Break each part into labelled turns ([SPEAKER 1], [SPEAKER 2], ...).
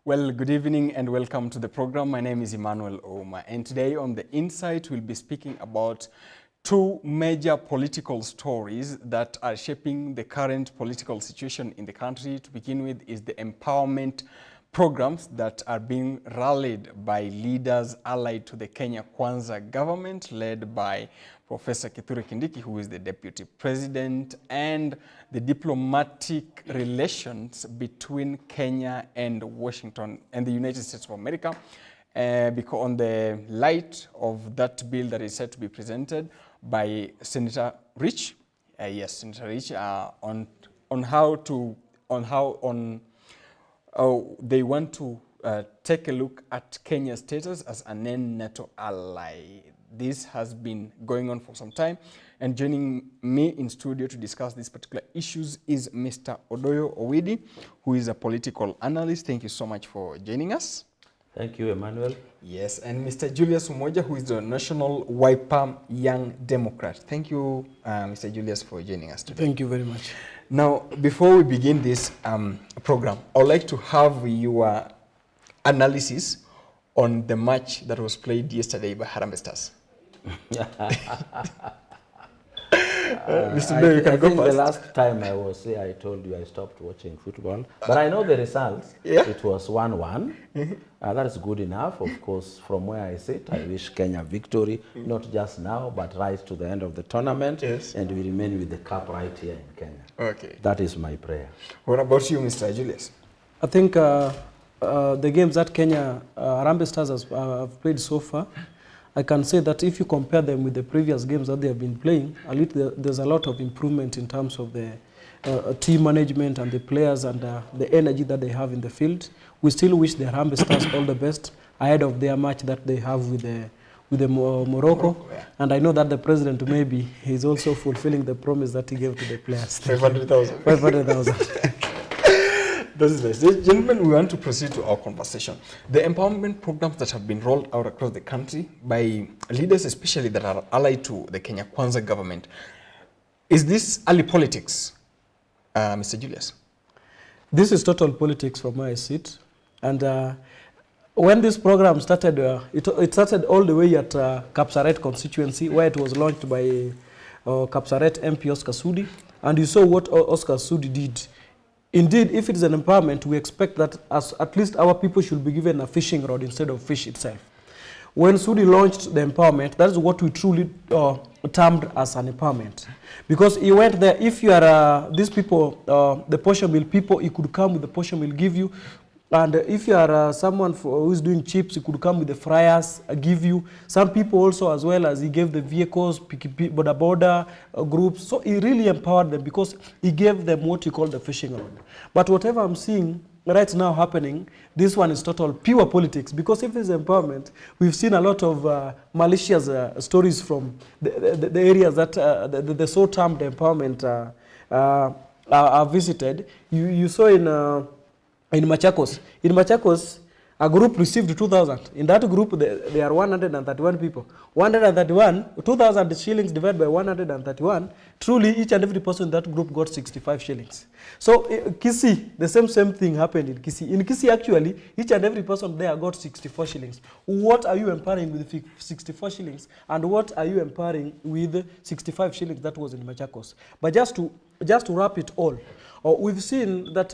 [SPEAKER 1] Well, good evening and welcome to the program. My name is Emmanuel Ouma, and today on The Insight we'll be speaking about two major political stories that are shaping the current political situation in the country. To begin with is the empowerment programs that are being rallied by leaders allied to the Kenya Kwanza government, led by Professor Kithure Kindiki, who is the deputy president, and the diplomatic relations between Kenya and Washington and the United States of America, because on the light of that bill that is set to be presented by Senator Rich, Senator Rich, on how they want to take a look at Kenya's status as a NATO ally. This has been going on for some time, and joining me in studio to discuss these particular issues is Mr. Odoyo Owidi, who is a political analyst. Thank you so much for joining us.
[SPEAKER 2] Thank you, Emmanuel.
[SPEAKER 1] Yes, and Mr. Julius Umoja, who is the National Wiper Young Democrat. Thank you, Mr. Julius, for joining us today.
[SPEAKER 3] Thank you very much.
[SPEAKER 1] Now, before we begin this program, I would like to have your analysis on the match that was played yesterday by Harambee Stars. Mr. Odoyo, you can go first.
[SPEAKER 2] The last time I was here, I told you I stopped watching football. But I know the results.
[SPEAKER 1] Yeah.
[SPEAKER 2] It was 1-1. That is good enough. Of course, from where I sit, I wish Kenya victory, not just now, but right to the end of the tournament.
[SPEAKER 1] Yes.
[SPEAKER 2] And we remain with the cup right here in Kenya.
[SPEAKER 1] Okay.
[SPEAKER 2] That is my prayer.
[SPEAKER 1] What about you, Mr. Julius?
[SPEAKER 3] I think the games that Kenya Harambee Stars have played so far, I can say that if you compare them with the previous games that they have been playing, there's a lot of improvement in terms of the team management and the players and the energy that they have in the field. We still wish the Harambee Stars all the best ahead of their match that they have with the Morocco.
[SPEAKER 1] Yeah.
[SPEAKER 3] And I know that the president maybe is also fulfilling the promise that he gave to the players.
[SPEAKER 1] 500,000.
[SPEAKER 3] 500,000.
[SPEAKER 1] This is nice. Gentlemen, we want to proceed to our conversation. The empowerment programs that have been rolled out across the country by leaders, especially that are allied to the Kenya Kwanza government, is this early politics, Mr. Julius?
[SPEAKER 3] This is total politics from where I sit. And when this program started, it started all the way at Kapsaret constituency, where it was launched by Kapsaret MP Oscar Sudi. And you saw what Oscar Sudi did. Indeed, if it is an empowerment, we expect that at least our people should be given a fishing rod instead of fish itself. When Sudi launched the empowerment, that is what we truly termed as an empowerment. Because he went there, if you are these people, the portion meal people, he could come with the portion meal, give you. And if you are someone who is doing chips, he could come with the fryers, give you. Some people also, as well as he gave the vehicles, border groups. So he really empowered them because he gave them what you call the fishing rod. But whatever I'm seeing right now happening, this one is total pure politics. Because if it's empowerment, we've seen a lot of malicious stories from the areas that the so-termed empowerment are visited. You saw in Machakos. In Machakos, a group received 2,000. In that group, there are 131 people. 2,000 shillings divided by 131, truly each and every person in that group got 65 shillings. So Kisii, the same thing happened in Kisii. In Kisii, actually, each and every person there got 64 shillings. What are you empowering with 64 shillings? And what are you empowering with 65 shillings that was in Machakos? But just to wrap it all, we've seen that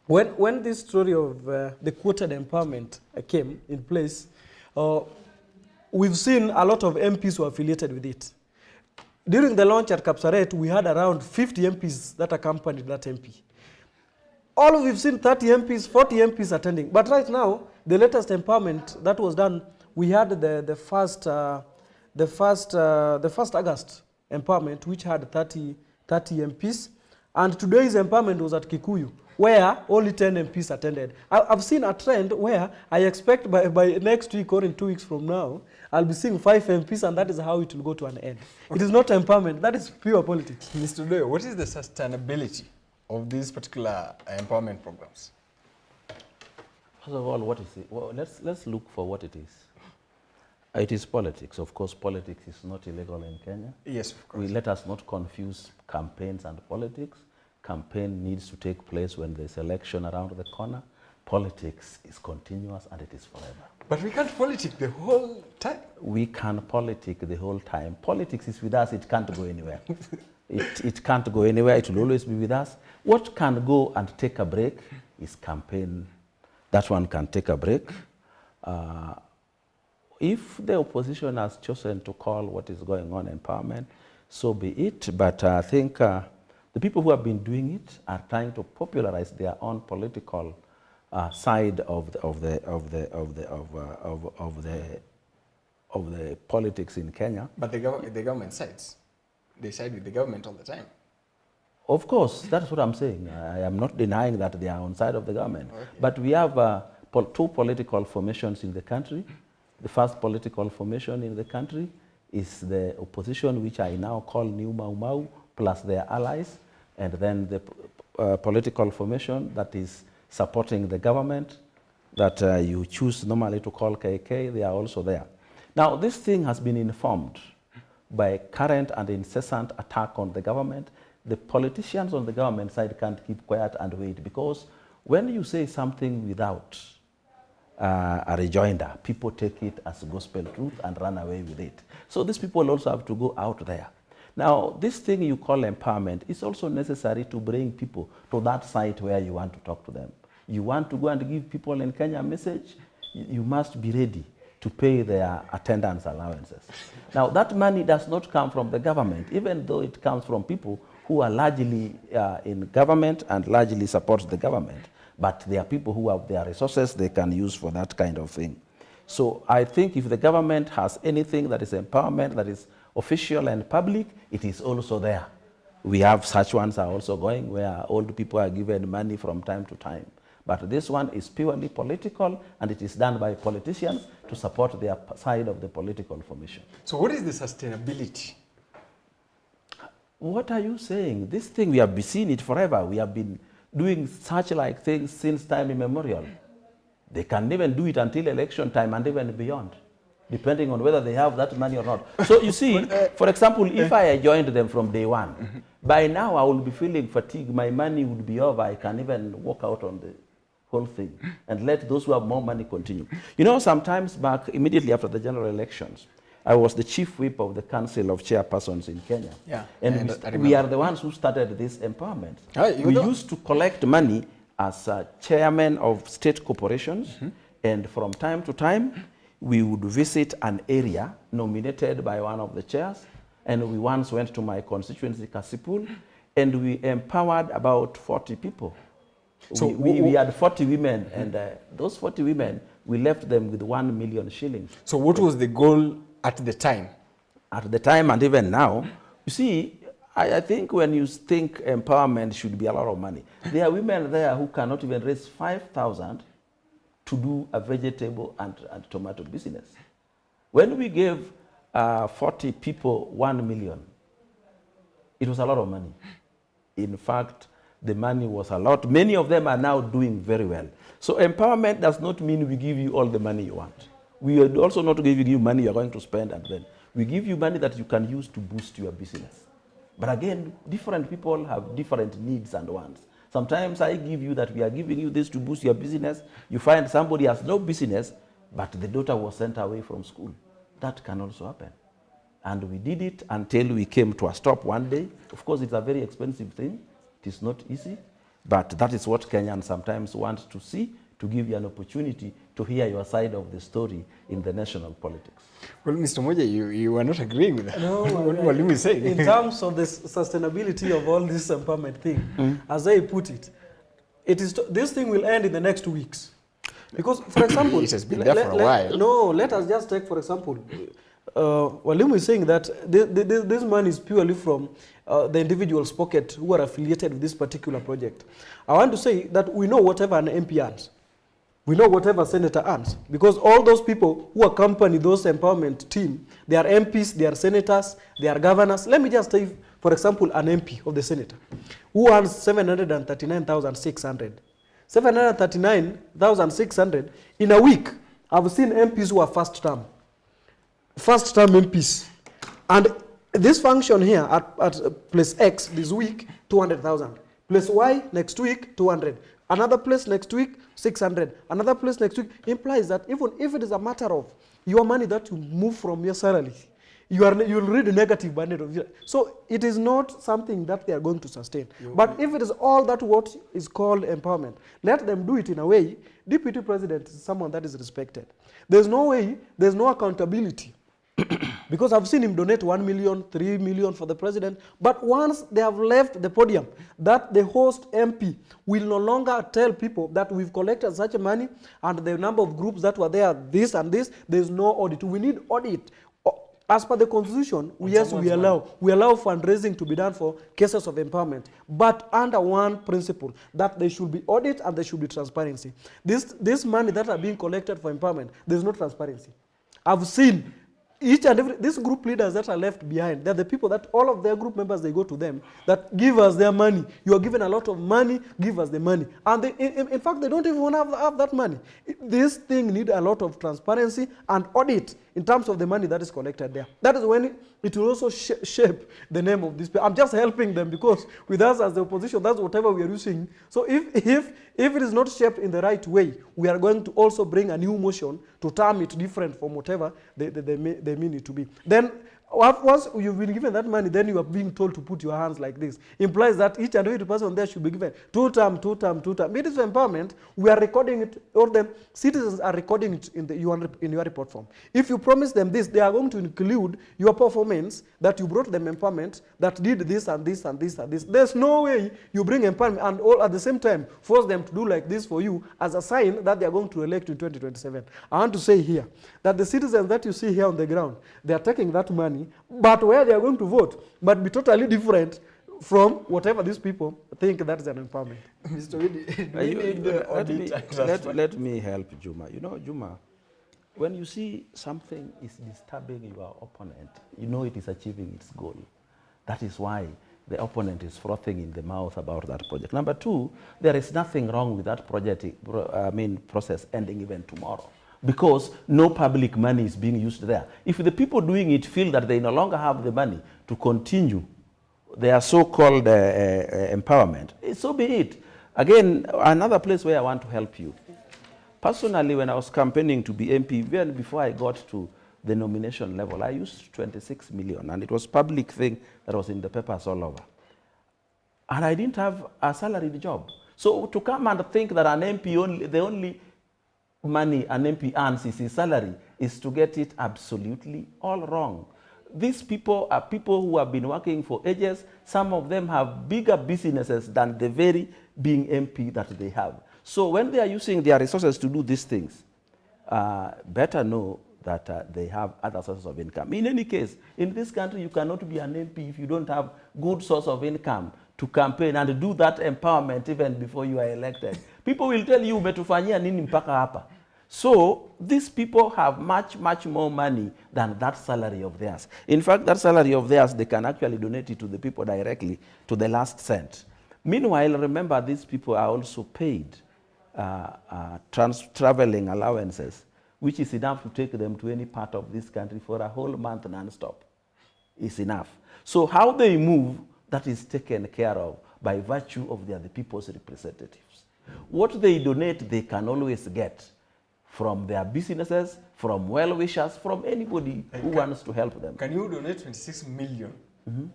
[SPEAKER 3] when this story of the quoted empowerment came in place, we've seen a lot of MPs who are affiliated with it. During the launch at Kapsaret, we had around 50 MPs that accompanied that MP. We've seen 30 MPs, 40 MPs attending. But right now, the latest empowerment that was done we had the first August empowerment, which had 30 MPs, and today's empowerment was at Kikuyu, where only 10 MPs attended. I've seen a trend where I expect by next week or in 2 weeks from now, I'll be seeing 5 MPs, and that is how it will go to an end. Okay. It is not empowerment, that is pure politics.
[SPEAKER 1] Mr. Doyo, what is the sustainability of these particular empowerment programs?
[SPEAKER 2] First of all, what is it? Well, let's look for what it is. It is politics. Of course, politics is not illegal in Kenya.
[SPEAKER 1] Yes, of course.
[SPEAKER 2] Let us not confuse campaigns and politics. Campaign needs to take place when there's election around the corner. Politics is continuous and it is forever.
[SPEAKER 1] But we can't politic the whole time.
[SPEAKER 2] We can politic the whole time. Politics is with us, it can't go anywhere. It can't go anywhere, it will always be with us. What can go and take a break is campaign. That one can take a break. If the opposition has chosen to call what is going on empowerment, so be it. But I think the people who have been doing it are trying to popularize their own political side of the politics in Kenya.
[SPEAKER 1] But the government sides, they side with the government all the time.
[SPEAKER 2] Of course, that's what I'm saying. I am not denying that they are on side of the government.
[SPEAKER 1] Okay.
[SPEAKER 2] But we have two political formations in the country. The first political formation in the country is the opposition, which I now call New Mau Mau, plus their allies, and then the political formation that is supporting the government, that you choose normally to call KK, they are also there. Now, this thing has been informed by current and incessant attack on the government. The politicians on the government side can't keep quiet and wait, because when you say something without a rejoinder, people take it as gospel truth and run away with it. So these people also have to go out there. Now, this thing you call empowerment is also necessary to bring people to that site where you want to talk to them. You want to go and give people in Kenya a message, you must be ready to pay their attendance allowances. Now, that money does not come from the government, even though it comes from people who are largely in government and largely support the government. But there are people who have their resources they can use for that kind of thing. So I think if the government has anything that is empowerment, that is official and public, it is also there. We have such ones are also going where old people are given money from time to time. But this one is purely political, and it is done by politicians to support their side of the political formation.
[SPEAKER 1] So what is the sustainability?
[SPEAKER 2] What are you saying? This thing, we have been seeing it forever. We have been doing such like things since time immemorial. They can even do it until election time and even beyond, depending on whether they have that money or not. So you see, for example, if I joined them from day one, by now I will be feeling fatigued, my money would be over, I can even walk out on the whole thing and let those who have more money continue. You know, sometimes back, immediately after the general elections, I was the chief whip of the Council of Chairpersons in Kenya.
[SPEAKER 1] Yeah,
[SPEAKER 2] and we are the ones who started this empowerment. We used to collect money as chairman of state corporations, and from time to time, we would visit an area nominated by one of the chairs, and we once went to my constituency, Kasipul, and we empowered about 40 people. So we had 40 women, and those 40 women, we left them with 1 million shillings.
[SPEAKER 1] So what was the goal at the time?
[SPEAKER 2] At the time and even now, you see, I think when you think empowerment should be a lot of money, there are women there who cannot even raise 5,000 to do a vegetable and tomato business. When we gave 40 people 1 million, it was a lot of money. In fact, the money was a lot. Many of them are now doing very well. So empowerment does not mean we give you all the money you want. We are also not giving you money you're going to spend, and then we give you money that you can use to boost your business. But again, different people have different needs and wants. Sometimes I give you that we are giving you this to boost your business. You find somebody has no business, but the daughter was sent away from school. That can also happen. And we did it until we came to a stop one day. Of course, it's a very expensive thing. It is not easy, but that is what Kenyans sometimes want to see, to give you an opportunity to hear your side of the story in the national politics.
[SPEAKER 1] Well, Mr. Moja, you are not agreeing with that.
[SPEAKER 3] No,
[SPEAKER 1] what Mwalimu is saying.
[SPEAKER 3] In terms of the sustainability of all this empowerment thing, as I put it, this thing will end in the next 2 weeks. Because, for example,
[SPEAKER 1] it has been there for a while.
[SPEAKER 3] No, let us just take, for example, Walimu is saying that this money is purely from the individual's pocket who are affiliated with this particular project. I want to say that we know whatever an MP earns. We know whatever senator earns, because all those people who accompany those empowerment team, they are MPs, they are senators, they are governors. Let me just take, for example, an MP of the senator who earns 739,600. 739,600 in a week. I've seen MPs who are first term MPs. And this function here at place X this week, 200,000. Place Y next week, 200. Another place next week, 600. Another place next week implies that even if it is a matter of your money that you move from your salary, you'll read a negative budget of it. So it is not something that they are going to sustain. But if it is all that what is called empowerment, let them do it in a way. Deputy President is someone that is respected. There's no way, there's no accountability. Because I've seen him donate 1 million, 3 million for the president. But once they have left the podium, that the host MP will no longer tell people that we've collected such money and the number of groups that were there, this and this, there's no audit. We need audit. As per the constitution, we allow fundraising to be done for cases of empowerment, but under one principle, that there should be audit and there should be transparency. This money that are being collected for empowerment, there's no transparency. I've seen each and every, these group leaders that are left behind, they're the people that all of their group members, they go to them, that give us their money. You are given a lot of money, give us the money. And they, in fact, they don't even want to have that money. This thing needs a lot of transparency and audit in terms of the money that is collected there. That is when it will also shape the name of this people. I'm just helping them because with us as the opposition, that's whatever we are using. So if it is not shaped in the right way, we are going to also bring a new motion to term it different from whatever they mean it to be. Then once you've been given that money, then you are being told to put your hands like this. Implies that each and every person there should be given two term. It is empowerment. We are recording it, or the citizens are recording it in your report form. If you promise them this, they are going to include your performance, that you brought them empowerment, that did this and this and this and this. There's no way you bring empowerment and all at the same time force them to do like this for you as a sign that they are going to elect in 2027. I want to say here that the citizens that you see here on the ground, they are taking that money, but where they are going to vote might be totally different from whatever these people think that is an empowerment.
[SPEAKER 1] Mr. Widi,
[SPEAKER 2] let me help Juma. You know, Juma, when you see something is disturbing your opponent, you know it is achieving its goal. That is why the opponent is frothing in the mouth about that project. Number two, there is nothing wrong with that project, process ending even tomorrow, because no public money is being used there. If the people doing it feel that they no longer have the money to continue their so-called empowerment, so be it. Again, another place where I want to help you. Personally, when I was campaigning to be MP, even before I got to the nomination level, I used 26 million, and it was public thing that was in the papers all over. And I didn't have a salaried job. So to come and think that an MP the only money an MP earns is his salary is to get it absolutely all wrong. These people are people who have been working for ages. Some of them have bigger businesses than the very being MP that they have. So when they are using their resources to do these things, better know that they have other sources of income. In any case, in this country, you cannot be an MP if you don't have good source of income to campaign and do that empowerment even before you are elected. People will tell you, umetufanyia nini mpaka hapa. So these people have much, much more money than that salary of theirs. In fact, that salary of theirs, they can actually donate it to the people directly, to the last cent. Meanwhile, remember, these people are also paid traveling allowances, which is enough to take them to any part of this country for a whole month non-stop. Is enough. So how they move, that is taken care of by virtue of the people's representatives. What they donate, they can always get from their businesses, from well-wishers, from anybody who wants to help them.
[SPEAKER 1] Can you donate 26 million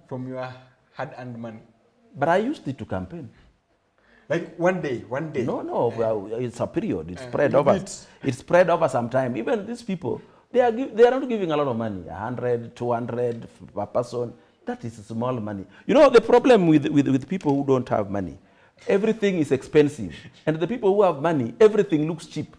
[SPEAKER 1] from your hard-earned money?
[SPEAKER 2] But I used it to campaign.
[SPEAKER 1] Like one day?
[SPEAKER 2] No, well, it's a period. It's spread over. It's spread over some time. Even these people, they are not giving a lot of money. 100, 200 per person. That is small money. You know, the problem with people who don't have money, everything is expensive. And the people who have money, everything looks cheap.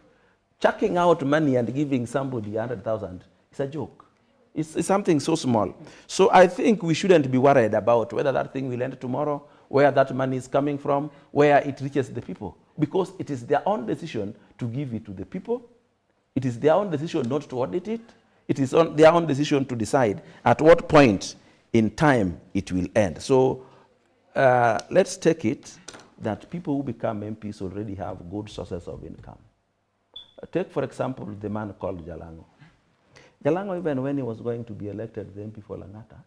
[SPEAKER 2] chucking out money and giving somebody 100,000 is a joke. It's something so small. So I think we shouldn't be worried about whether that thing will end tomorrow, where that money is coming from, where it reaches the people. Because it is their own decision to give it to the people. It is their own decision not to audit it. It is their own decision to decide at what point in time it will end. So let's take it that people who become MPs already have good sources of income. Take, for example, the man called Jalango. Jalango, even when he was going to be elected the MP for Langata,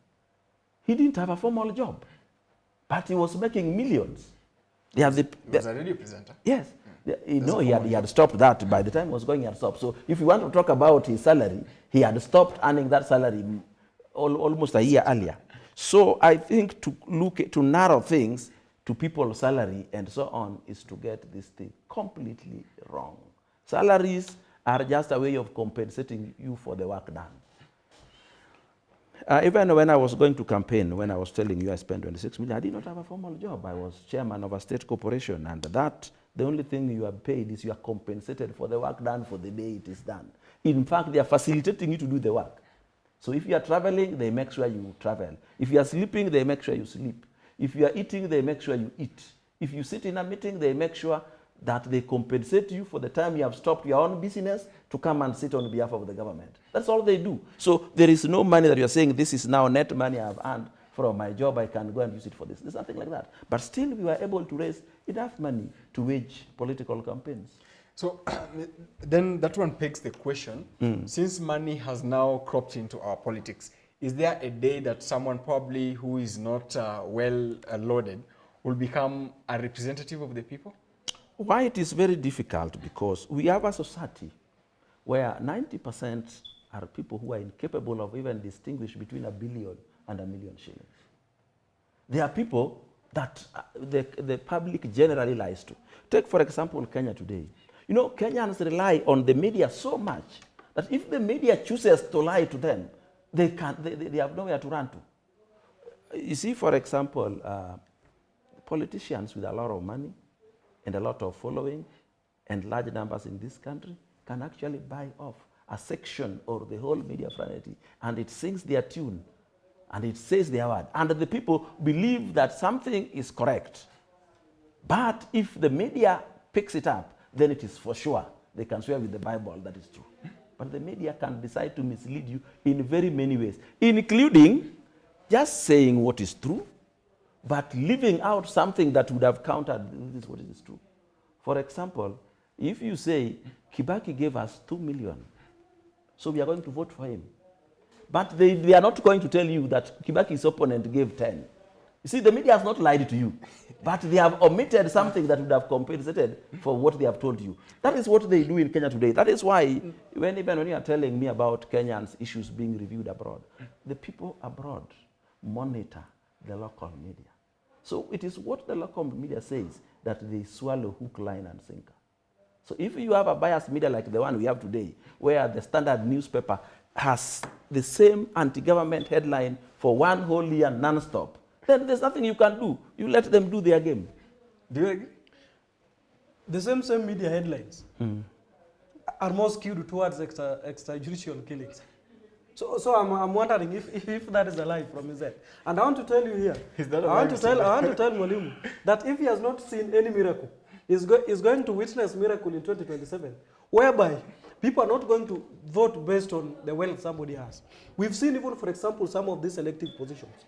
[SPEAKER 2] he didn't have a formal job, but he was making millions.
[SPEAKER 1] He was a radio presenter?
[SPEAKER 2] Yes. No, he had stopped that. By the time he was going, he had stopped. So if you want to talk about his salary, he had stopped earning that salary almost a year earlier. So I think to narrow things to people's salary and so on is to get this thing completely wrong. Salaries are just a way of compensating you for the work done. Even when I was going to campaign, when I was telling you I spent 26 million, I did not have a formal job. I was chairman of a state corporation, and that, the only thing you are paid is you are compensated for the work done for the day it is done. In fact, they are facilitating you to do the work. So if you are traveling, they make sure you travel. If you are sleeping, they make sure you sleep. If you are eating, they make sure you eat. If you sit in a meeting, they make sure that they compensate you for the time you have stopped your own business to come and sit on behalf of the government. That's all they do. So there is no money that you are saying, this is now net money I have earned from my job, I can go and use it for this. There's nothing like that. But still, we were able to raise enough money to wage political campaigns.
[SPEAKER 1] So then that one begs the question, since money has now cropped into our politics, is there a day that someone probably who is not well loaded will become a representative of the people?
[SPEAKER 2] Why it is very difficult, because we have a society where 90% are people who are incapable of even distinguishing between 1 billion and 1 million shillings. There are people that the public generally lies to. Take, for example, Kenya today. You know, Kenyans rely on the media so much that if the media chooses to lie to them, they have nowhere to run to. You see, for example, politicians with a lot of money and a lot of following and large numbers in this country can actually buy off a section or the whole media fraternity, and it sings their tune and it says their word. And the people believe that something is correct. But if the media picks it up, then it is for sure. They can swear with the Bible that is true. But the media can decide to mislead you in very many ways, including just saying what is true, but leaving out something that would have countered this is what is true. For example, if you say, Kibaki gave us 2 million, so we are going to vote for him. But they are not going to tell you that Kibaki's opponent gave 10. You see, the media has not lied to you, but they have omitted something that would have compensated for what they have told you. That is what they do in Kenya today. That is why, even when you are telling me about Kenyans' issues being reviewed abroad, the people abroad monitor the local media. So it is what the local media says that they swallow hook, line, and sinker. So if you have a biased media like the one we have today, where the Standard newspaper has the same anti-government headline for one whole year non-stop, then there's nothing you can do. You let them do their game.
[SPEAKER 1] Do you agree?
[SPEAKER 3] The same media headlines are more skewed towards extrajudicial killings. So I'm wondering if that is a lie from his end. And I want to tell you here, I want to tell Mwalimu that if he has not seen any miracle, he's going to witness miracle in 2027, whereby people are not going to vote based on the wealth somebody has. We've seen even, for example, some of these elective positions.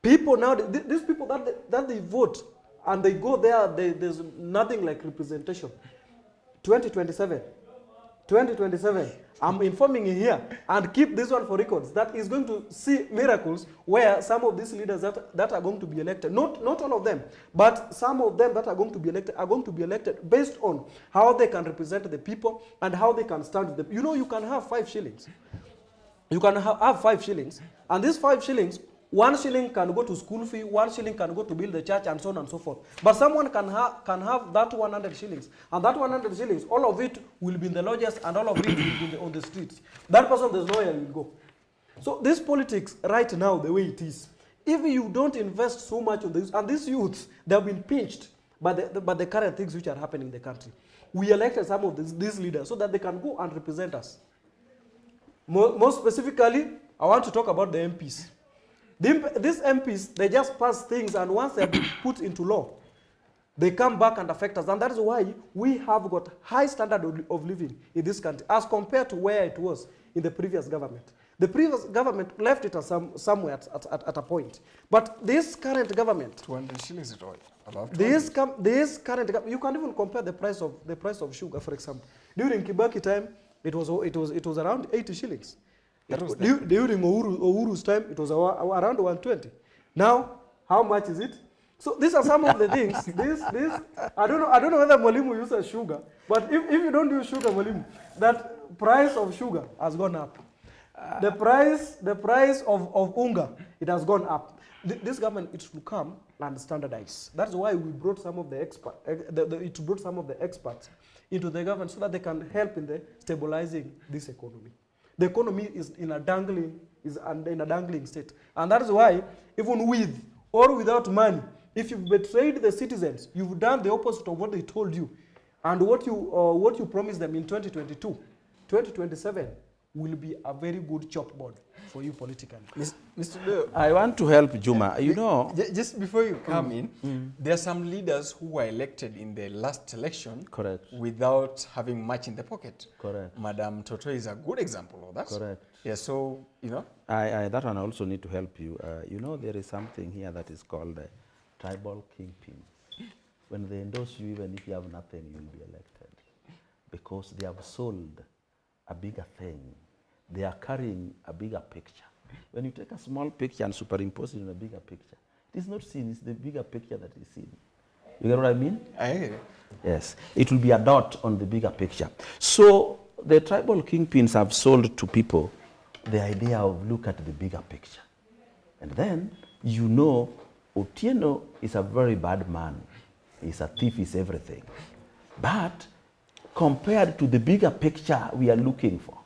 [SPEAKER 3] People now, these people that they vote and they go there, there's nothing like representation. 2027, I'm informing you here, and keep this one for records, that is going to see miracles where some of these leaders that are going to be elected, not all of them, but some of them that are going to be elected based on how they can represent the people and how they can stand with them. You know, you can have 5 shillings. You can have 5 shillings, and these 5 shillings, 1 shilling can go to school fee, 1 shilling can go to build the church, and so on and so forth. But someone can have that 100 shillings, and that 100 shillings, all of it will be in the lodges, and all of it will be on the streets. That person, there's nowhere he will go. So this politics right now, the way it is, if you don't invest so much on this, and these youths, they have been pinched by the current things which are happening in the country. we elected some of these leaders so that they can go and represent us. More specifically, I want to talk about the MPs. These MPs, they just pass things, and once they're put into law, they come back and affect us. And that is why we have got high standard of living in this country as compared to where it was in the previous government. The previous government left it somewhere at a point. But this current government,
[SPEAKER 1] 200 shillings at all. About
[SPEAKER 3] this current government, you can't even compare the price of sugar, for example. During Kibaki time, it was around 80 shillings. During Uhuru's time, it was around 120. Now, how much is it? So these are some of the things. I don't know whether Mwalimu uses sugar, but if you don't use sugar, Mwalimu, that price of sugar has gone up. The price of unga, it has gone up. This government, it should come and standardize. That's why we brought some of the experts. It brought some of the experts into the government so that they can help in the stabilizing this economy. The economy is in a dangling state, and that is why even with or without money, if you've betrayed the citizens, you've done the opposite of what they told you, and what you promised them in 2022, 2027 will be a very good chalkboard for you politically.
[SPEAKER 1] Mr. Leo,
[SPEAKER 2] I want to help Juma. You know,
[SPEAKER 1] just before you come in, there are some leaders who were elected in the last election
[SPEAKER 2] correct,
[SPEAKER 1] without having much in the pocket.
[SPEAKER 2] correct,
[SPEAKER 1] Madam Toto is a good example of that.
[SPEAKER 2] correct.
[SPEAKER 1] Yeah, so, you know.
[SPEAKER 2] That one I also need to help you. You know, there is something here that is called tribal kingpins. When they endorse you, even if you have nothing, you'll be elected. Because they have sold a bigger thing. They are carrying a bigger picture. When you take a small picture and superimpose it on a bigger picture, it is not seen, it's the bigger picture that is seen. You get what I mean?
[SPEAKER 1] I hear you.
[SPEAKER 2] Yes. It will be a dot on the bigger picture. So the tribal kingpins have sold to people the idea of look at the bigger picture. And then you know Otieno is a very bad man. He's a thief, he's everything. But compared to the bigger picture we are looking for,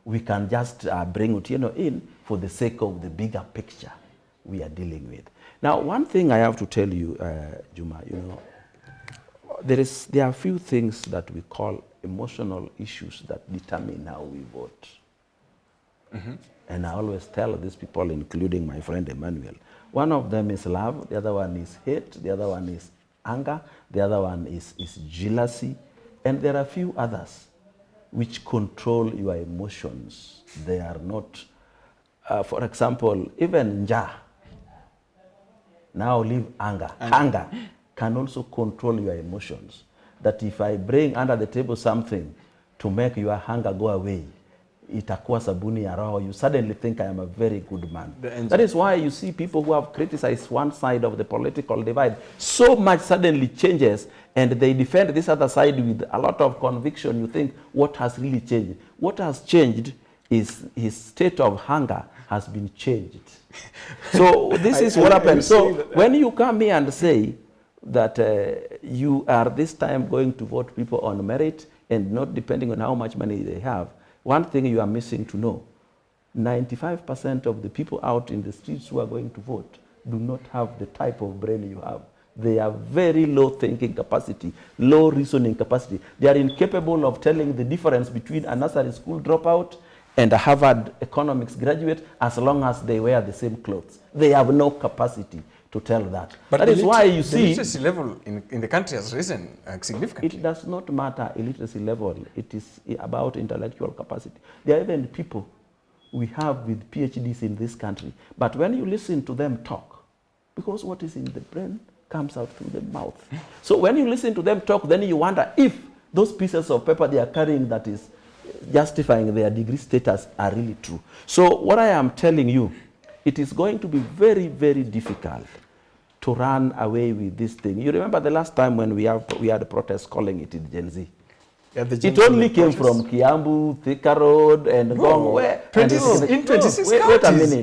[SPEAKER 2] we can just bring Otieno in for the sake of the bigger picture we are dealing with. Now, one thing I have to tell you, Juma, you know, there are a few things that we call emotional issues that determine how we vote. Mm-hmm. And I always tell these people, including my friend Emmanuel, one of them is love, the other one is hate, the other one is anger, the other one is jealousy, and there are a few others which control your emotions. They are not, for example, even nja, now leave anger. Anger can also control your emotions. That if I bring under the table something to make your hunger go away, itakuwa sabuni ya roho, you suddenly think I am a very good man. That is why you see people who have criticized one side of the political divide, so much suddenly changes and they defend this other side with a lot of conviction. You think, what has really changed? What has changed is his state of hunger has been changed. So this is what happens. So when you come here and say that you are this time going to vote people on merit and not depending on how much money they have, one thing you are missing to know, 95% of the people out in the streets who are going to vote do not have the type of brain you have. They have very low thinking capacity, low reasoning capacity. They are incapable of telling the difference between a nursery school dropout and a Harvard economics graduate as long as they wear the same clothes. They have no capacity to tell that.
[SPEAKER 1] But
[SPEAKER 2] that is why you see...
[SPEAKER 1] the literacy level in the country has risen significantly.
[SPEAKER 2] It does not matter illiteracy level. It is about intellectual capacity. There are even people we have with PhDs in this country. But when you listen to them talk, because what is in the brain comes out through the mouth. So when you listen to them talk, then you wonder if those pieces of paper they are carrying that is justifying their degree status are really true. So what I am telling you, it is going to be very, very difficult to run away with this thing. You remember the last time when we had a protest calling it Gen Z?
[SPEAKER 1] Yeah,
[SPEAKER 2] it only came from Kiambu, Thika Road, and Gong.
[SPEAKER 1] In 26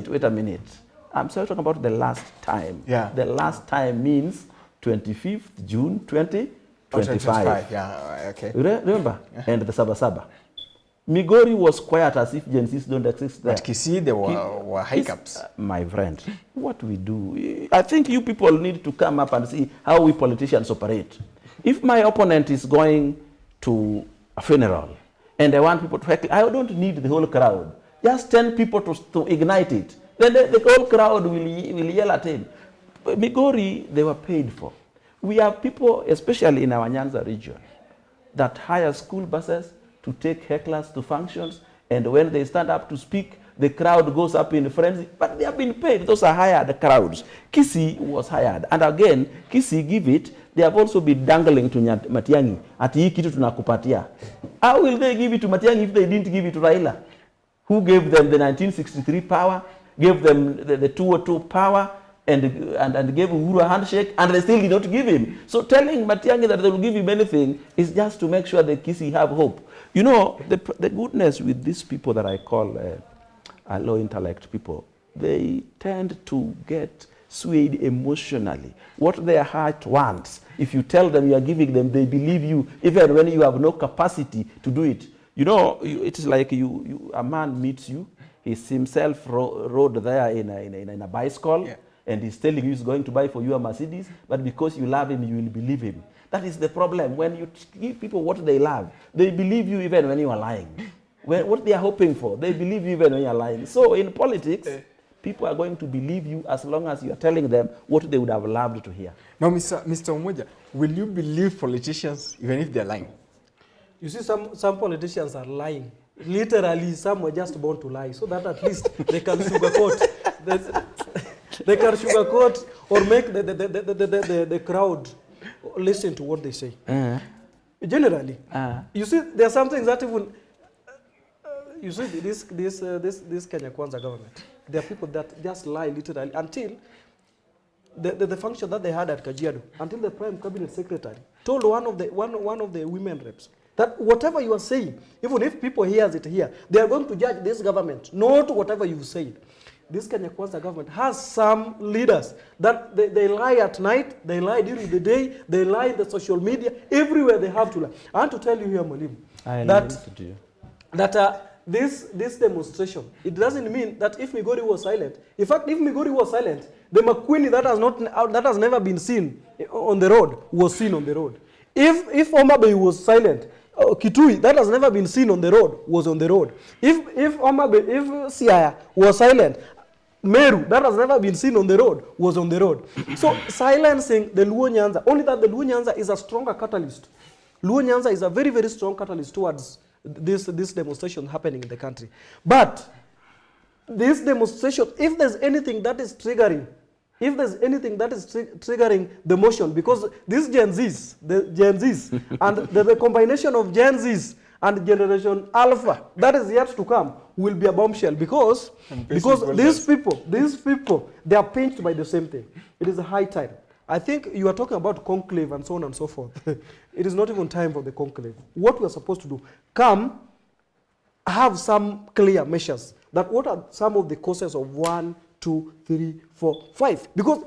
[SPEAKER 2] wait a minute. I'm sorry, talking about the last time.
[SPEAKER 1] Yeah.
[SPEAKER 2] The last time means 25th June 2025.
[SPEAKER 1] Yeah, okay.
[SPEAKER 2] Remember? Yeah. And the Sabasaba. Migori was quiet as if Gen Zs don't exist there.
[SPEAKER 1] But Kisii, there were hiccups.
[SPEAKER 2] My friend, what we do, I think you people need to come up and see how we politicians operate. If my opponent is going to a funeral and I want people to heckle, I don't need the whole crowd. Just 10 people to ignite it. Then the whole crowd will yell at him. Migori, they were paid for. We have people, especially in our Nyanza region, that hire school buses to take hecklers to functions, and when they stand up to speak, the crowd goes up in frenzy, but they have been paid. Those are hired crowds. Kisii was hired. And again, Kisii give it, they have also been dangling to Matiang'i, ati hii kitu tunakupatia. How will they give it to Matiang'i if they didn't give it to Raila? Who gave them the 1963 power, gave them the 202 power, and gave Uhuru a handshake, and they still did not give him. So telling Matiang'i that they will give him anything is just to make sure that Kisii have hope. You know, the goodness with these people that I call low intellect people, they tend to get swayed emotionally. What their heart wants, if you tell them you are giving them, they believe you, even when you have no capacity to do it. You know, it is like a man meets you, he's himself rode there in a bicycle, yeah, and he's telling you he's going to buy for you a Mercedes, but because you love him, you will believe him. That is the problem. When you give people what they love, they believe you even when you are lying. What they are hoping for, they believe you even when you are lying. So in politics, people are going to believe you as long as you are telling them what they would have loved to hear.
[SPEAKER 1] Now, Mr. Umoja, will you believe politicians even if they're lying?
[SPEAKER 3] You see, some politicians are lying. Literally, some were just born to lie, so that at least they can sugarcoat. They can sugarcoat or make the crowd listen to what they say. Generally, you see, there are some things that even you see this Kenya Kwanza government. There are people that just lie literally until the function that they had at Kajiado, until the Prime Cabinet Secretary told one of the women reps that whatever you are saying, even if people hears it here, they are going to judge this government, not whatever you said. This Kenya Kwanza government has some leaders that they lie at night, they lie during the day, they lie in the social media, everywhere they have to lie. I want to tell you here, Mwalimu, that this demonstration, it doesn't mean that if Migori was silent. In fact, if Migori was silent, the McQueen that has never been seen on the road was seen on the road. If Homa Bay was silent, Kitui, that has never been seen on the road, was on the road. If Homa Bay, if Siaya was silent, Meru, that has never been seen on the road, was on the road. So silencing the Luo Nyanza, only that the Luo Nyanza is a stronger catalyst. Luo Nyanza is a very, very strong catalyst towards this demonstration happening in the country. But this demonstration, if there's anything that is triggering, the motion, because these Gen Zs, and the combination of Gen Zs and Generation Alpha that is yet to come will be a bombshell, because these people, they are pinched by the same thing. It is a high time. I think you are talking about conclave and so on and so forth. It is not even time for the conclave. What we are supposed to do, come, have some clear measures. That what are some of the causes of 1, 2, 3, 4, 5? Because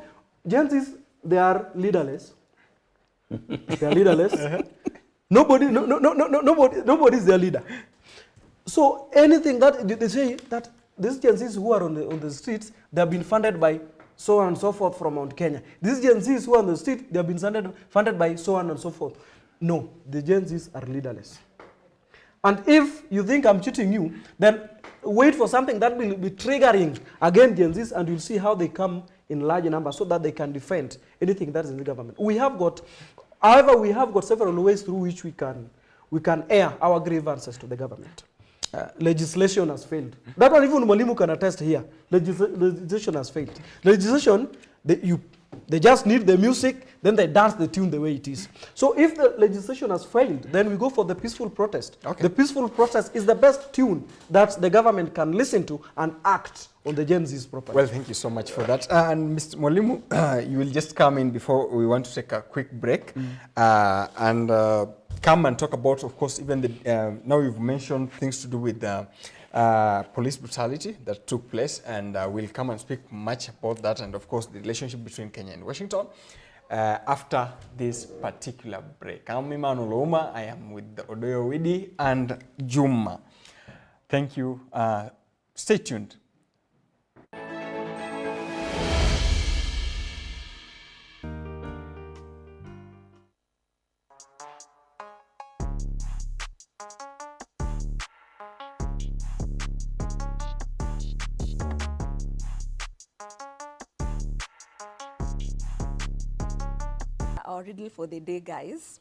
[SPEAKER 3] Gen Zs, they are leaderless. They are leaderless. Nobody is their leader. So anything that they say that these Gen Zs who are on the streets, they have been funded by so on and so forth from Mount Kenya. These Gen Zs who are on the street, they have been funded by so on and so forth. No, the Gen Zs are leaderless. And if you think I'm cheating you, then wait for something that will be triggering again Gen Zs, and you'll see how they come in large numbers so that they can defend anything that is in the government. However, we have got several ways through which we can air our grievances to the government. Legislation has failed. That one even Mwalimu can attest here. Legislation has failed. Legislation, they just need the music, then they dance the tune the way it is. So if the legislation has failed, then we go for the peaceful protest. Okay. The peaceful protest is the best tune that the government can listen to and act on the Gen Z's property.
[SPEAKER 1] Well, thank you so much for that. And Mr. Mwalimu, you will just come in before we want to take a quick break and come and talk about, of course, even the, now you've mentioned things to do with police brutality that took place, and we'll come and speak much about that, and of course the relationship between Kenya and Washington after this particular break. I'm Emmanuel Ouma. I am with Odoyo Widi and Juma. Thank you. Stay tuned.
[SPEAKER 4] our riddle for the day, guys.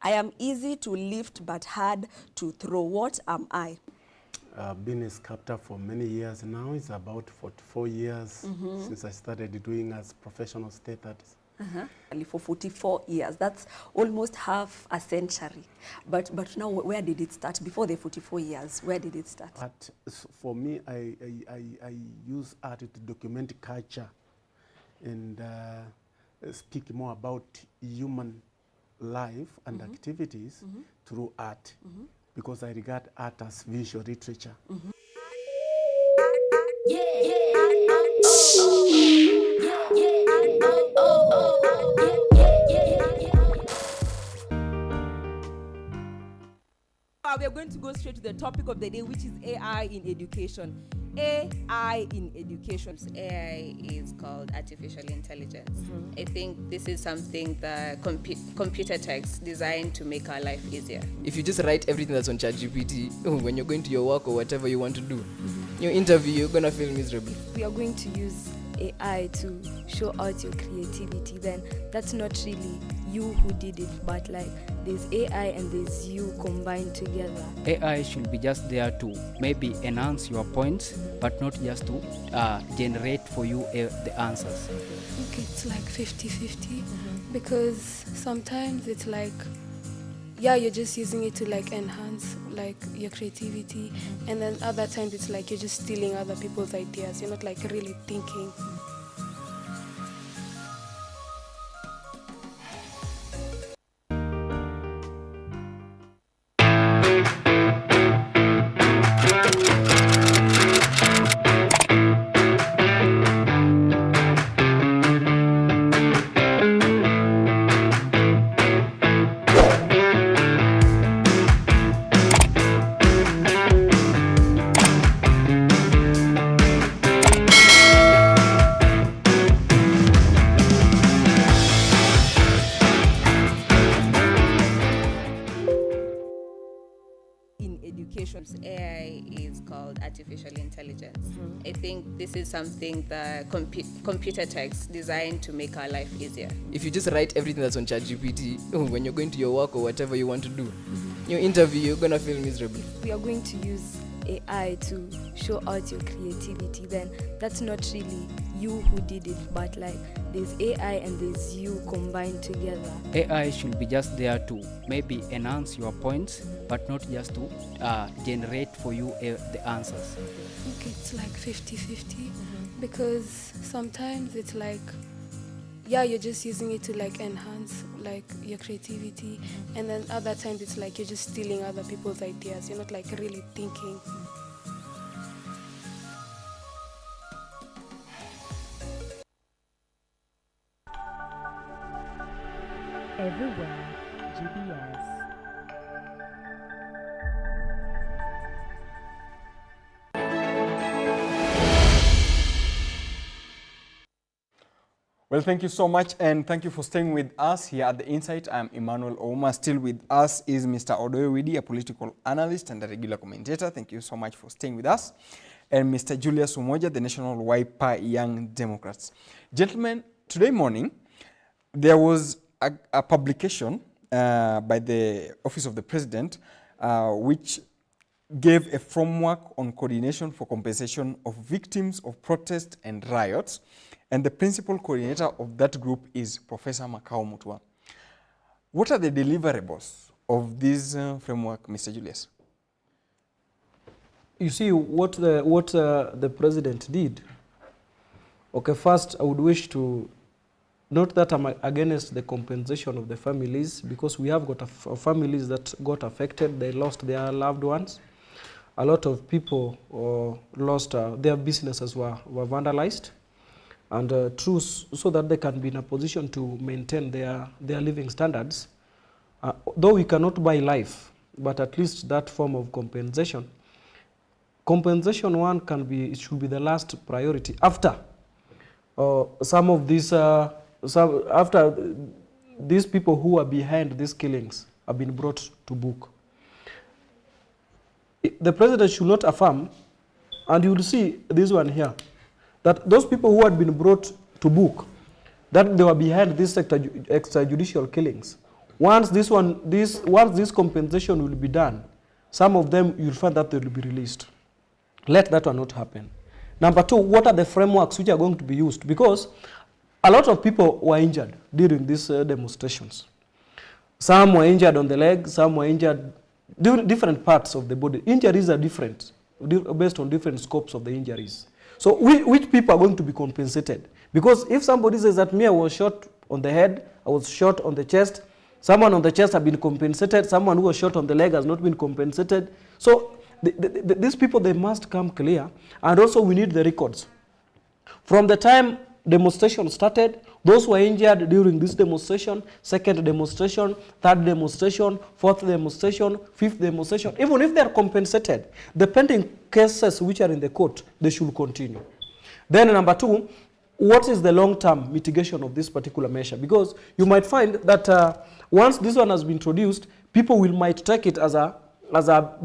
[SPEAKER 4] I am easy to lift but hard to throw. What am I?
[SPEAKER 5] I've been a sculptor for many years now. It's about 44 years since I started doing as professional state artist.
[SPEAKER 4] For 44 years. That's almost half a century. But now, where did it start? Before the 44 years, where did it start?
[SPEAKER 5] Art, for me, I use art to document culture and speak more about human life and activities through art, because I regard art as visual literature.
[SPEAKER 6] We are going to go straight to the topic of the day, which is AI in education. AI in education.
[SPEAKER 7] AI is called artificial intelligence. I think this is something that computer techs designed to make our life easier.
[SPEAKER 8] If you just write everything that's on ChatGPT, when you're going to your work or whatever you want to do, your interview, you're going to feel miserable.
[SPEAKER 9] We are going to use AI to show out your creativity, then that's not really you who did it, but like there's AI and there's you combined together.
[SPEAKER 10] AI should be just there to maybe enhance your points, but not just to generate for you the answers.
[SPEAKER 9] I think it's like 50-50 because sometimes it's like, yeah, you're just using it to like enhance like your creativity, and then other times it's like you're just stealing other people's ideas. You're not like really thinking.
[SPEAKER 7] AI is called artificial intelligence. I think this is something that computer techs designed to make our life easier.
[SPEAKER 8] If you just write everything that's on ChatGPT, when you're going to your work or whatever you want to do, your interview, you're going to feel miserable.
[SPEAKER 9] We are going to use AI to show out your creativity, then that's not really you who did it, but like there's AI and there's you combined together.
[SPEAKER 10] AI should be just there to maybe enhance your points, but not just to generate for you the answers.
[SPEAKER 9] I think it's like 50-50 because sometimes it's like, yeah, you're just using it to like enhance like your creativity, and then other times it's like you're just stealing other people's ideas. You're not like really thinking.
[SPEAKER 11] Everywhere GBS.
[SPEAKER 1] Well, thank you so much, and thank you for staying with us here at The Insight. I'm Emmanuel Ouma. Still with us is Mr. Odoyo Widi, a political analyst and a regular commentator. Thank you so much for staying with us. And Mr. Julius Umoja, the National Wiper Young Democrats. Gentlemen, today morning, there was a publication by the Office of the President which gave a framework on coordination for compensation of victims of protests and riots. And the principal coordinator of that group is Professor Makau Mutua. What are the deliverables of this framework, Mr. Julius?
[SPEAKER 3] You see, what the president did. Okay, first, I would wish to note that I'm against the compensation of the families, because we have got families that got affected. They lost their loved ones. A lot of people lost their businesses were vandalized. And so that they can be in a position to maintain their living standards. Though we cannot buy life, but at least that form of compensation. Compensation one it should be the last priority after some of these, after these people who are behind these killings have been brought to book. The president should not affirm, and you will see this one here, that those people who had been brought to book, that they were behind these extrajudicial killings. Once this compensation will be done, some of them you'll find that they will be released. Let that one not happen. Number two, what are the frameworks which are going to be used? Because a lot of people were injured during these demonstrations. Some were injured on the leg, some were injured different parts of the body. Injuries are different based on different scopes of the injuries. So which people are going to be compensated? Because if somebody says that me, I was shot on the head, I was shot on the chest, someone on the chest have been compensated, someone who was shot on the leg has not been compensated. So these people, they must come clear. And also we need the records. From the time demonstration started, those who were injured during this demonstration, second demonstration, third demonstration, fourth demonstration, fifth demonstration, even if they are compensated, the pending cases which are in the court, they should continue. Then number two, what is the long-term mitigation of this particular measure? Because you might find that once this one has been introduced, people might take it as a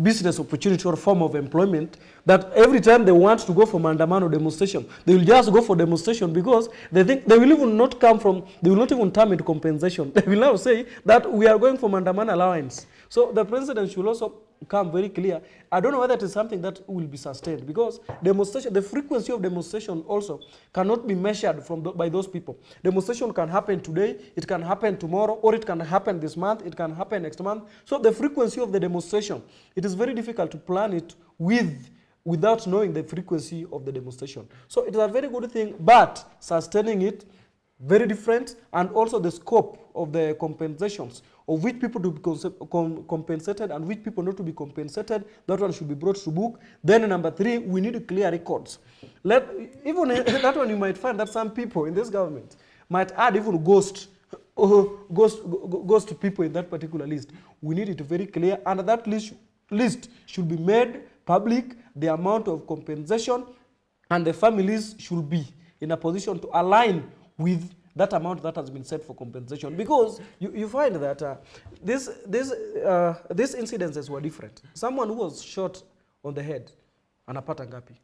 [SPEAKER 3] business opportunity or form of employment, that every time they want to go for Maandamano demonstration, they will just go for demonstration because they think they will even not come from, they will not even term it compensation. They will now say that we are going for Maandamano allowance. So the president should also come very clear. I don't know whether it is something that will be sustained because demonstration, the frequency of demonstration also cannot be measured by those people. Demonstration can happen today, it can happen tomorrow, or it can happen this month, it can happen next month. So the frequency of the demonstration, it is very difficult to plan it without knowing the frequency of the demonstration. So it is a very good thing, but sustaining it, very different, and also the scope of the compensations of which people to be compensated and which people not to be compensated, that one should be brought to book. Then number three, we need clear records. Even that one you might find that some people in this government might add even ghost people in that particular list. We need it very clear, and that list should be made public, the amount of compensation, and the families should be in a position to align with that amount that has been set for compensation. Because you find that these incidences were different. Someone who was shot on the head, anapata ngapi?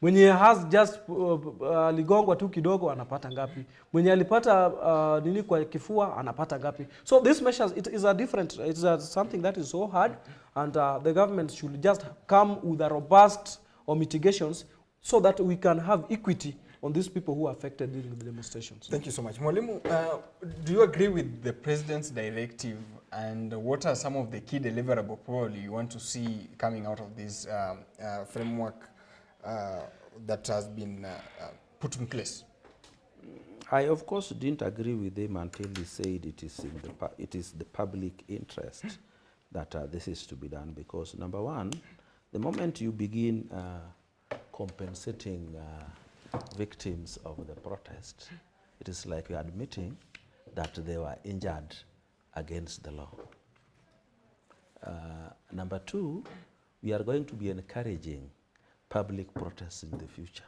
[SPEAKER 3] Mwenye has just ligongwa tu kidogo, anapata ngapi? Mwenye alipata nini kwa kifua, anapata ngapi? So these measures, it is something that is so hard, and the government should just come with a robust mitigations so that we can have equity on these people who are affected during the demonstrations.
[SPEAKER 1] Thank you so much. Mwalimu, do you agree with the president's directive, and what are some of the key deliverables probably you want to see coming out of this framework that has been put in place?
[SPEAKER 2] I, of course, didn't agree with him until he said it is the public interest that this is to be done, because number one, the moment you begin compensating victims of the protest, it is like you're admitting that they were injured against the law. Number two, we are going to be encouraging public protests in the future.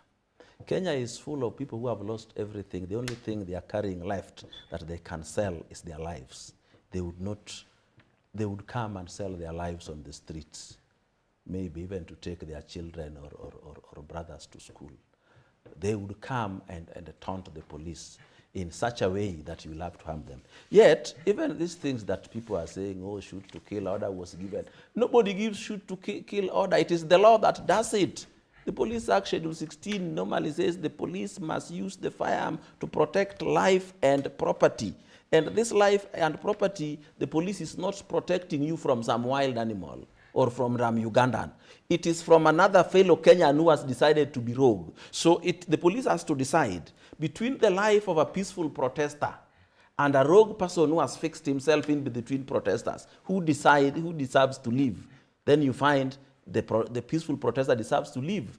[SPEAKER 2] Kenya is full of people who have lost everything. The only thing they are carrying left that they can sell is their lives. They would come and sell their lives on the streets, maybe even to take their children or brothers to school. They would come and taunt the police in such a way that you will have to harm them. Yet, even these things that people are saying, oh, shoot to kill order was given, nobody gives shoot to kill order. It is the law that does it. The Police Act Schedule 16 normally says the police must use the firearm to protect life and property. And this life and property, the police is not protecting you from some wild animal or from Ugandan. It is from another fellow Kenyan who has decided to be rogue. So the police has to decide between the life of a peaceful protester and a rogue person who has fixed himself in between protesters, who deserves to live. Then you find the peaceful protester deserves to live.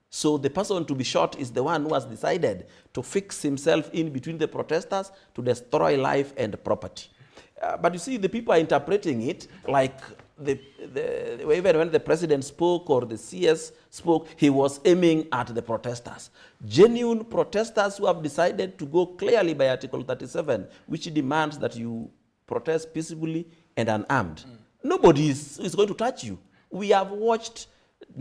[SPEAKER 2] So the person to be shot is the one who has decided to fix himself in between the protesters to destroy life and property. But you see, the people are interpreting it like even when the president spoke or the CS spoke, he was aiming at the protesters. Genuine protesters who have decided to go clearly by Article 37, which demands that you protest peacefully and unarmed. Nobody is going to touch you. We have watched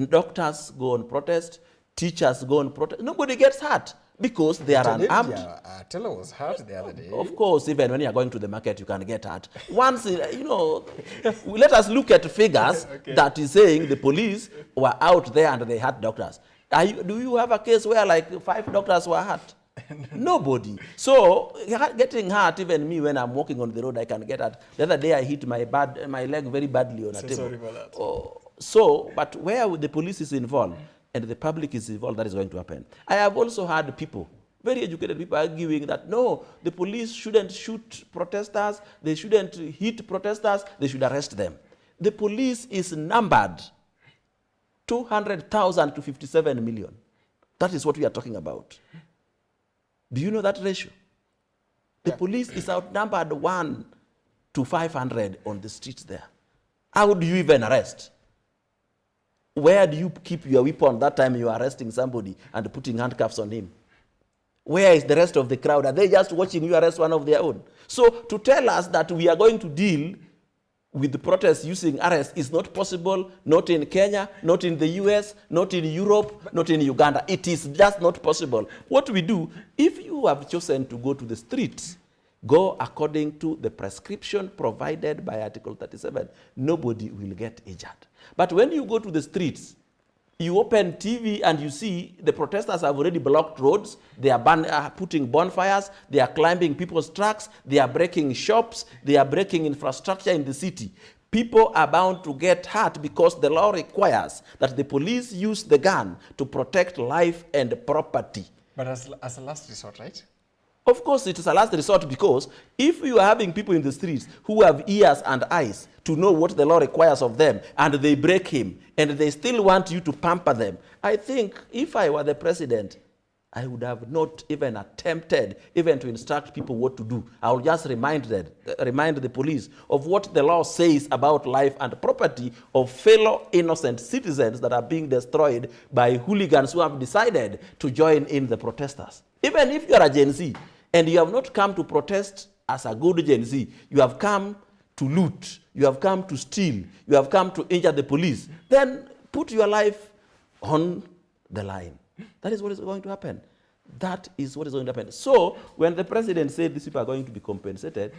[SPEAKER 2] doctors go on protest, teachers go on protest. Nobody gets hurt because they are unarmed.
[SPEAKER 1] A teller was hurt the other day.
[SPEAKER 2] Of course, even when you are going to the market, you can get hurt. Once, let us look at figures that is saying the police were out there and they hurt doctors. Do you have a case where like 5 doctors were hurt? Nobody. So getting hurt, even me when I'm walking on the road, I can get hurt. The other day I hit my leg very badly on a table.
[SPEAKER 1] Sorry for that.
[SPEAKER 2] But where the police is involved and the public is involved, that is going to happen. I have also heard people, very educated people, arguing that no, the police shouldn't shoot protesters, they shouldn't hit protesters, they should arrest them. The police is numbered 200,000 to 57 million. That is what we are talking about. Do you know that ratio? The police is outnumbered 1 to 500 on the streets there. How do you even arrest? Where do you keep your weapon that time you are arresting somebody and putting handcuffs on him? Where is the rest of the crowd? Are they just watching you arrest one of their own? So to tell us that we are going to deal with the protests using arrest is not possible, not in Kenya, not in the US, not in Europe, not in Uganda. It is just not possible. What we do, if you have chosen to go to the streets, go according to the prescription provided by Article 37. Nobody will get injured. But when you go to the streets, you open TV and you see the protesters have already blocked roads, they are putting bonfires, they are climbing people's trucks, they are breaking shops, they are breaking infrastructure in the city. People are bound to get hurt because the law requires that the police use the gun to protect life and property.
[SPEAKER 1] But as a last resort, right?
[SPEAKER 2] Of course, it is a last resort because if you are having people in the streets who have ears and eyes to know what the law requires of them and they break him and they still want you to pamper them, I think if I were the president, I would have not even attempted even to instruct people what to do. I would just remind the police of what the law says about life and property of fellow innocent citizens that are being destroyed by hooligans who have decided to join in the protesters. Even if you are a Gen Z and you have not come to protest as a good Gen Z, you have come to loot, you have come to steal, you have come to injure the police, then put your life on the line. That is what is going to happen. That is what is going to happen. So when the president said these people are going to be compensated,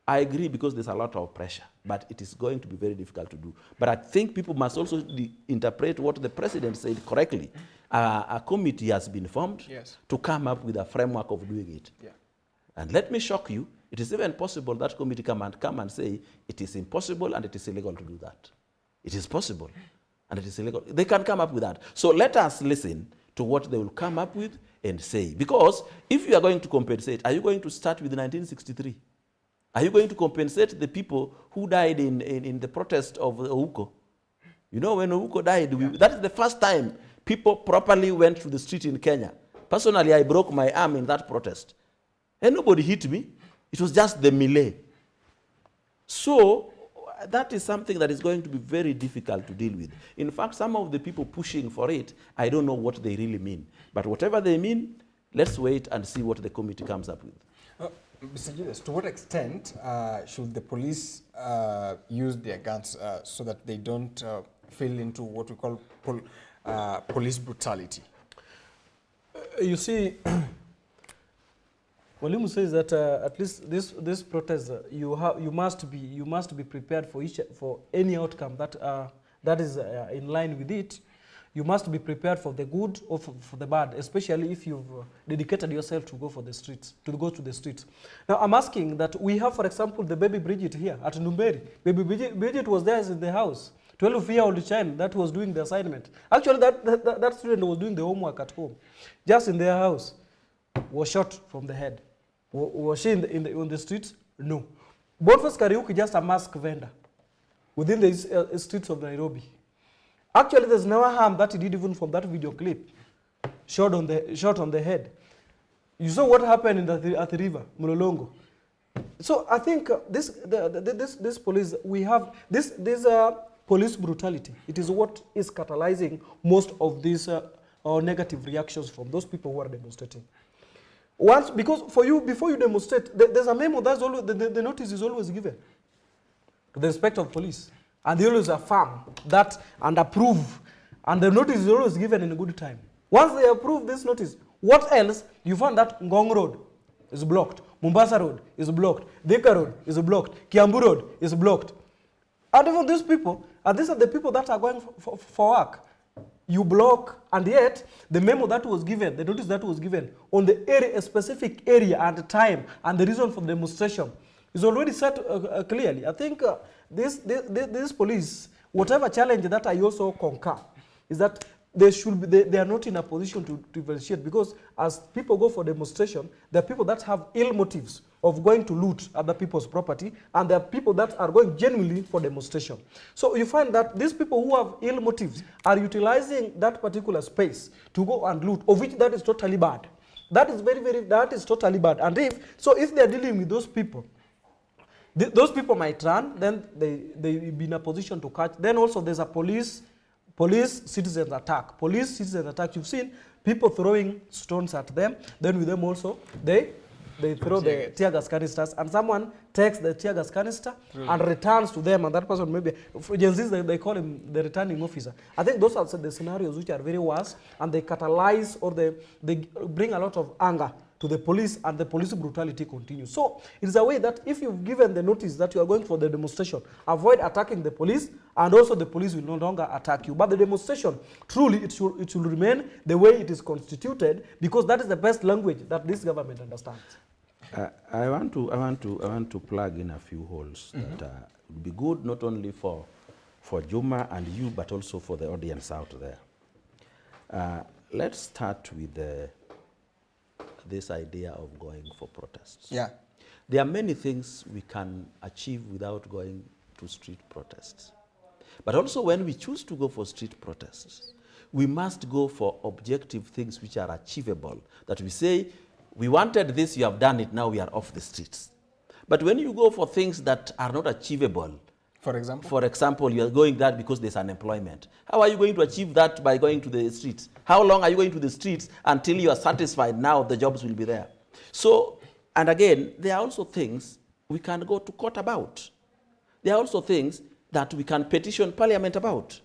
[SPEAKER 2] I agree because there's a lot of pressure, but it is going to be very difficult to do. But I think people must also interpret what the president said correctly. A committee has been formed to come up with a framework of doing it. Yeah. And let me shock you, it is even possible that committee come and say it is impossible and it is illegal to do that. It is possible and it is illegal. They can come up with that. So let us listen to what they will come up with and say. Because if you are going to compensate, are you going to start with 1963? Are you going to compensate the people who died in the protest of Ouko? You know, when Ouko died, that is the first time people properly went to the street in Kenya. Personally, I broke my arm in that protest. And nobody hit me. It was just the melee. So that is something that is going to be very difficult to deal with. In fact, some of the people pushing for it, I don't know what they really mean. But whatever they mean, let's wait and see what the committee comes up with.
[SPEAKER 1] Mr. Julius, to what extent should the police use their guns so that they don't fall into what we call police brutality?
[SPEAKER 3] You see, Walimu says that at least this protest, you must be prepared for any outcome that is in line with it. You must be prepared for the good or for the bad, especially if you've dedicated yourself to go to the streets. Now, I'm asking that we have, for example, the baby Bridget here at Numberi. Baby Bridget was there in the house, 12-year-old child that was doing the assignment. Actually, that student was doing the homework at home, just in their house, was shot from the head. Was she on the streets? No. Boniface Kariuki, just a mask vendor within the streets of Nairobi. Actually, there's no harm that he did even from that video clip. Shot on the head. You saw what happened at the river, Mulolongo. So I think this police, we have this police brutality. It is what is catalyzing most of these negative reactions from those people who are demonstrating. Because for you, before you demonstrate, there's a memo that's always, the notice is always given to the inspector of police. And they always affirm that and approve. And the notice is always given in a good time. Once they approve this notice, What else? You find that Ngong Road is blocked, Mombasa Road is blocked, Thika Road is blocked, Kiambu Road is blocked. And even these people, and these are the people that are going for work. You block, and yet the memo that was given, the notice that was given on the area, a specific area and the time and the reason for the demonstration is already set clearly. I think this police, whatever challenge that I also concur, is that they should be, they are not in a position to differentiate, because as people go for demonstration, there are people that have ill motives of going to loot other people's property, and there are people that are going genuinely for demonstration. So you find that these people who have ill motives are utilizing that particular space to go and loot, of which that is totally bad. That is that is totally bad. And if they are dealing with those people, those people might run, then they will be in a position to catch. Then also there's a police citizens attack. Police citizens attack. You've seen people throwing stones at them. Then with them also, they throw the tear gas canisters, and someone takes the tear gas canister and returns to them, and that person maybe, for Gen Zs, they call him the returning officer. I think those are the scenarios which are very worse, and they catalyze or they bring a lot of anger to the police, and the police brutality continues. So it is a way that if you've given the notice that you are going for the demonstration, avoid attacking the police, and also the police will no longer attack you. But the demonstration, truly, it should remain the way it is constituted, because that is the best language that this government understands.
[SPEAKER 2] I want to plug in a few holes that would be good not only for Juma and you, but also for the audience out there. Let's start with this idea of going for protests.
[SPEAKER 1] Yeah.
[SPEAKER 2] There are many things we can achieve without going to street protests. But also when we choose to go for street protests, we must go for objective things which are achievable. That we say, we wanted this, you have done it, now we are off the streets. But when you go for things that are not achievable,
[SPEAKER 1] for example,
[SPEAKER 2] you are going that because there's unemployment. How are you going to achieve that by going to the streets? How long are you going to the streets until you are satisfied now the jobs will be there? So, and again, there are also things we can go to court about. There are also things that we can petition Parliament about.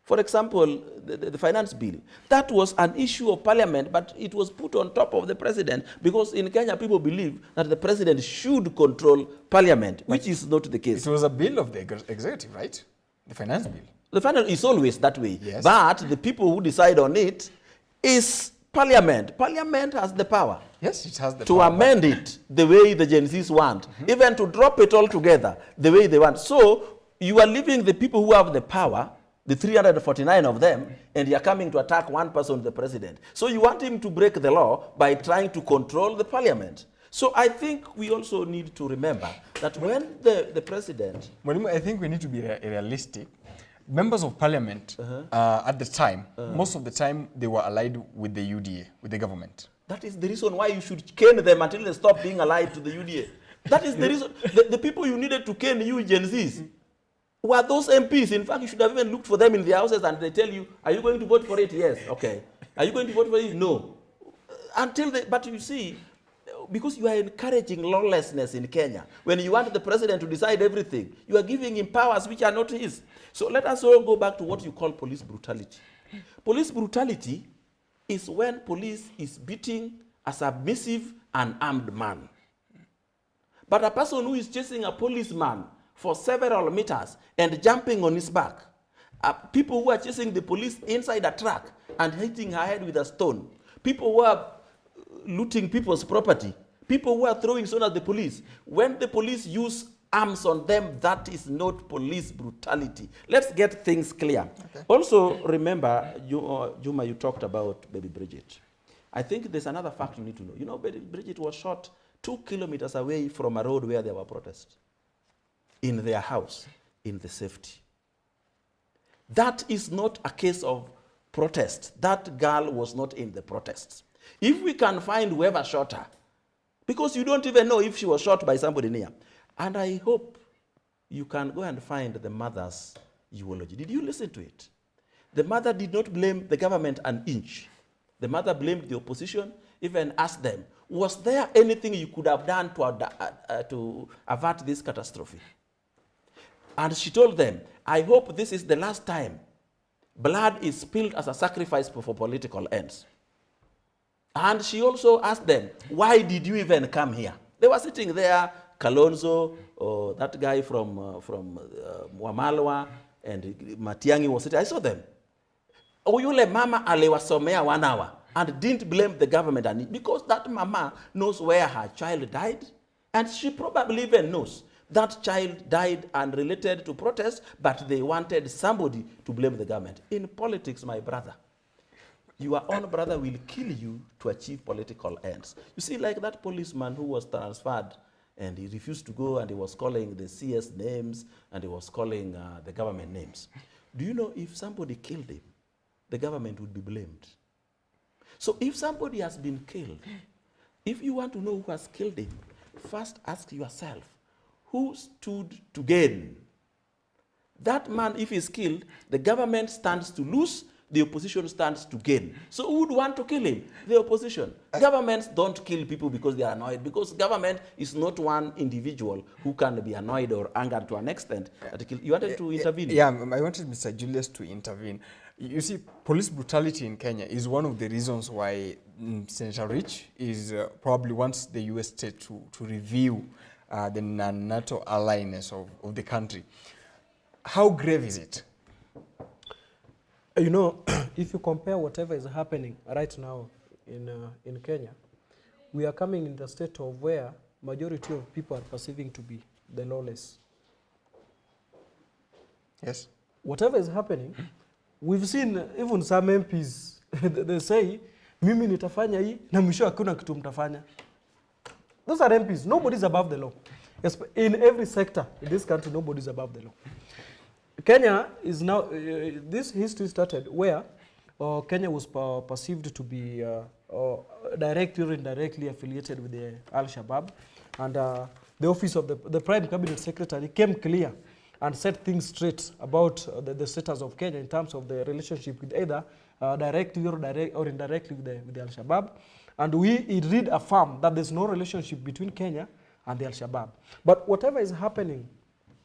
[SPEAKER 2] For example, the finance bill. That was an issue of Parliament, but it was put on top of the President, because in Kenya people believe that the President should control Parliament, which is not the case.
[SPEAKER 1] It was a bill of the executive, right? The finance bill.
[SPEAKER 2] The finance is always that way.
[SPEAKER 1] Yes.
[SPEAKER 2] But the people who decide on it is Parliament. Parliament has the power.
[SPEAKER 1] Yes, it has the
[SPEAKER 2] to
[SPEAKER 1] power.
[SPEAKER 2] amend it the way the Gen Zs want, even to drop it all together the way they want. So you are leaving the people who have the power, the 349 of them, and you are coming to attack one person, the President. So you want him to break the law by trying to control the Parliament. So I think we also need to remember that when the President...
[SPEAKER 1] Well, I think we need to be realistic. Members of Parliament, at the time, most of the time, they were allied with the UDA, with the government.
[SPEAKER 2] That is the reason why you should cane them until they stop being allied to the UDA. That is the reason. The people you needed to cane you, Gen Zs, were those MPs. In fact, you should have even looked for them in their houses and they tell you, are you going to vote for it? Yes. Okay. Are you going to vote for it? No. But you see, because you are encouraging lawlessness in Kenya, when you want the President to decide everything, you are giving him powers which are not his. So let us all go back to what you call police brutality. Police brutality is when police is beating a submissive and armed man. But a person who is chasing a policeman for several meters and jumping on his back, people who are chasing the police inside a truck and hitting her head with a stone, people who are looting people's property, people who are throwing stones at the police, when the police use arms on them, that is not police brutality. Let's get things clear. Okay. Also, remember, Juma, you talked about Baby Bridget. I think there's another fact you need to know. You know, Baby Bridget was shot 2 kilometers away from a road where there were protests, in their house, in the safety. That is not a case of protest. That girl was not in the protests. If we can find whoever shot her, because you don't even know if she was shot by somebody near. And I hope you can go and find the mother's eulogy. Did you listen to it? The mother did not blame the government an inch. The mother blamed the opposition, even asked them, was there anything you could have done to avert this catastrophe? And she told them, I hope this is the last time blood is spilled as a sacrifice for political ends. And she also asked them, why did you even come here? They were sitting there, Kalonzo, that guy from Wamalwa, and Matiang'i was sitting. I saw them. Yule mama aliwasomea 1 hour and didn't blame the government, and because that mama knows where her child died, and she probably even knows that child died unrelated to protest, but they wanted somebody to blame the government. In politics, my brother, your own brother will kill you to achieve political ends. You see, like that policeman who was transferred and he refused to go, and he was calling the CS names, and he was calling the government names. Do you know if somebody killed him, the government would be blamed? So if somebody has been killed, if you want to know who has killed him, first ask yourself, who stood to gain? That man, if he's killed, the government stands to lose, the opposition stands to gain. So who would want to kill him? The opposition. Governments don't kill people because they are annoyed, because government is not one individual who can be annoyed or angered to an extent. You wanted to intervene?
[SPEAKER 1] Yeah, I wanted Mr. Julius to intervene. You see, police brutality in Kenya is one of the reasons why Senator Rich is probably wants the US state to review the NATO alliance of the country. How grave is it?
[SPEAKER 3] You know, if you compare whatever is happening right now in Kenya, we are coming in the state of where majority of people are perceiving to be the lawless.
[SPEAKER 1] Yes.
[SPEAKER 3] Whatever is happening, we've seen even some MPs, they say, mimi nitafanya hii, na mwisho hakuna kitu mtafanya. Those are MPs. Nobody is above the law. In every sector in this country, nobody is above the law. Kenya is now, this history started where Kenya was perceived to be directly or indirectly affiliated with the Al-Shabaab, and the office of the Prime Cabinet Secretary came clear and set things straight about the status of Kenya in terms of the relationship with either directly or indirectly with the Al-Shabaab. And we did affirm that there's no relationship between Kenya and the Al-Shabaab. But whatever is happening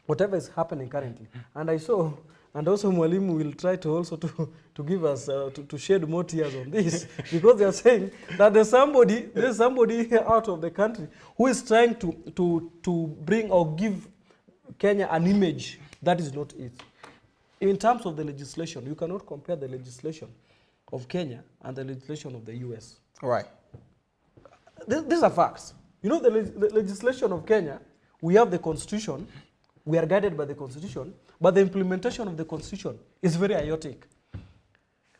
[SPEAKER 3] currently, and I saw, and also Mwalimu will try to also to give us, to shed more tears on this, because they are saying that there's somebody here out of the country who is trying to bring or give Kenya an image that is not it. In terms of the legislation, you cannot compare the legislation of Kenya and the legislation of the US.
[SPEAKER 1] Right.
[SPEAKER 3] These are facts. You know, the legislation of Kenya, we have the constitution, we are guided by the constitution, but the implementation of the constitution is very chaotic.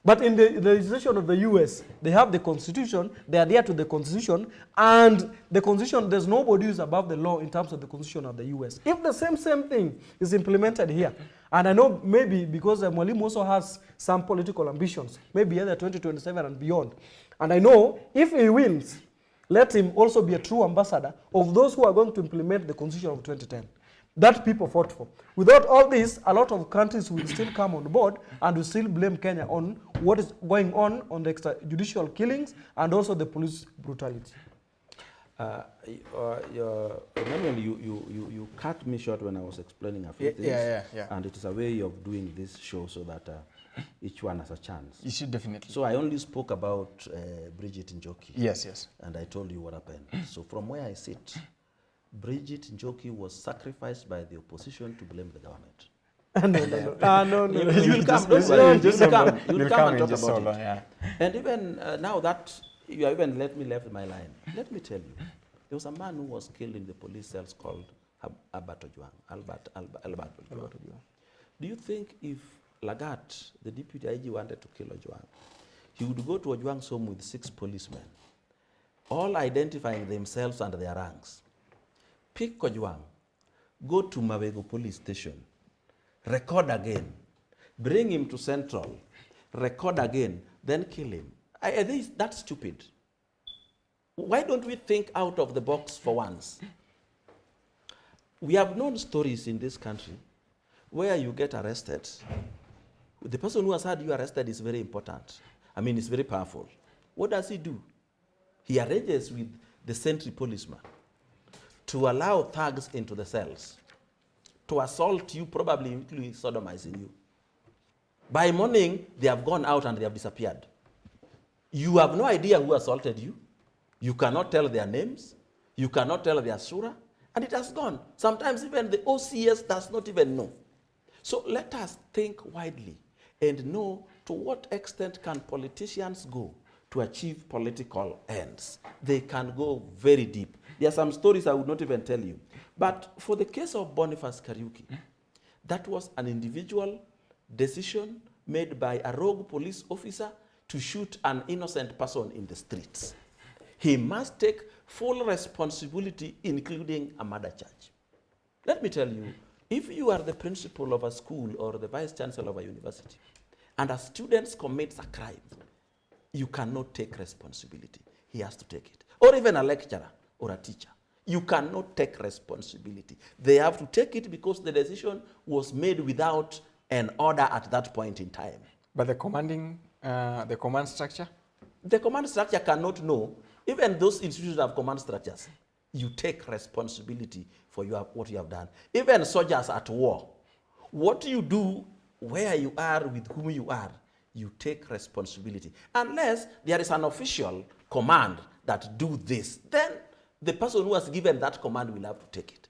[SPEAKER 3] But in the legislation of the US, they have the constitution, they adhere to the constitution, and the constitution, there's nobody who is above the law in terms of the constitution of the US. If the same thing is implemented here, and I know maybe because Mwalimu also has some political ambitions, maybe either 2027 and beyond, and I know if he wins, let him also be a true ambassador of those who are going to implement the constitution of 2010. That people fought for. Without all this, a lot of countries will still come on board and will still blame Kenya on what is going on the extrajudicial killings and also the police brutality.
[SPEAKER 2] Emmanuel, you cut me short when I was explaining a few things.
[SPEAKER 1] Yeah.
[SPEAKER 2] And it is a way of doing this show so that each one has a chance.
[SPEAKER 1] You should definitely.
[SPEAKER 2] So I only spoke about Bridget Njoki.
[SPEAKER 1] Yes.
[SPEAKER 2] And I told you what happened. So from where I sit, Bridget Njoki was sacrificed by the opposition to blame the government.
[SPEAKER 3] No.
[SPEAKER 2] You will come, don't worry. You will come and talk about it.
[SPEAKER 1] Yeah.
[SPEAKER 2] And even now that you have even let me left my line, let me tell you, there was a man who was killed in the police cells called Albert Ojwang. Do you think if Lagat, the deputy IG, wanted to kill Ojwang, he would go to Ojwang's home with 6 policemen, all identifying themselves and their ranks? Pick Ojwang, go to Mawego police station, record again, bring him to Central, record again, then kill him. I think that's stupid. Why don't we think out of the box for once? We have known stories in this country where you get arrested. The person who has had you arrested is very important. I mean, it's very powerful. What does he do? He arranges with the sentry policeman to allow thugs into the cells, to assault you, probably including sodomizing you. By morning, they have gone out and they have disappeared. You have no idea who assaulted you. You cannot tell their names. You cannot tell their surah. And it has gone. Sometimes even the OCS does not even know. So let us think widely and know to what extent can politicians go to achieve political ends. They can go very deep. There are some stories I would not even tell you. But for the case of Boniface Kariuki, that was an individual decision made by a rogue police officer to shoot an innocent person in the streets. He must take full responsibility, including a murder charge. Let me tell you, if you are the principal of a school or the vice chancellor of a university, and a student commits a crime, you cannot take responsibility. He has to take it. Or even a lecturer or a teacher. You cannot take responsibility. They have to take it because the decision was made without an order at that point in time.
[SPEAKER 1] But the command structure?
[SPEAKER 2] The command structure cannot know. Even those institutions have command structures. You take responsibility for what you have done. Even soldiers at war, what you do, where you are, with whom you are, you take responsibility. Unless there is an official command that do this, then the person who has given that command will have to take it.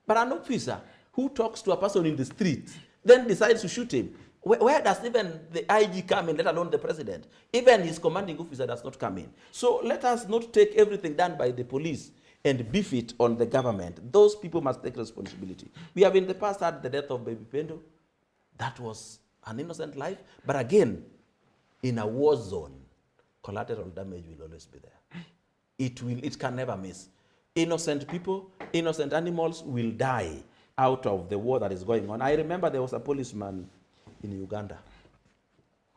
[SPEAKER 2] But an officer who talks to a person in the street, then decides to shoot him, where does even the IG come in, let alone the president? Even his commanding officer does not come in. So let us not take everything done by the police and beef it on the government. Those people must take responsibility. We have in the past had the death of Baby Pendo. That was an innocent life. But again, in a war zone, collateral damage will always be there. It can never miss. Innocent people, innocent animals will die out of the war that is going on. I remember there was a policeman in Uganda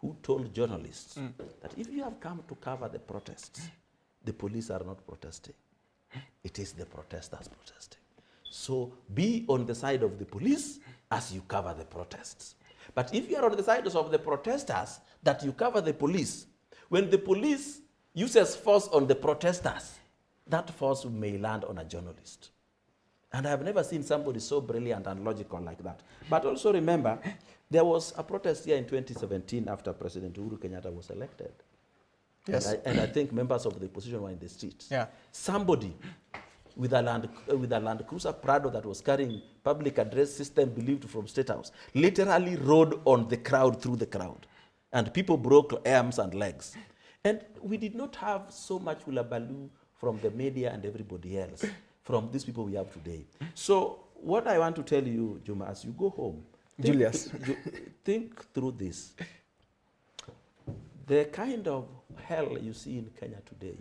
[SPEAKER 2] who told journalists that if you have come to cover the protests, the police are not protesting. It is the protesters protesting. So be on the side of the police as you cover the protests. But if you are on the side of the protesters, that you cover the police, when the police uses force on the protesters, that force may land on a journalist. And I have never seen somebody so brilliant and logical like that. But also remember, there was a protest here in 2017 after President Uhuru Kenyatta was elected.
[SPEAKER 1] Yes.
[SPEAKER 2] And I think members of the opposition were in the streets.
[SPEAKER 1] Yeah.
[SPEAKER 2] Somebody with a Land Cruiser Prado that was carrying public address system believed from State House literally rode on the crowd, through the crowd. And people broke arms and legs. And we did not have so much hullabaloo from the media and everybody else, from these people we have today. So what I want to tell you, Juma, as you go home,
[SPEAKER 1] Julius,
[SPEAKER 2] think through this. The kind of hell you see in Kenya today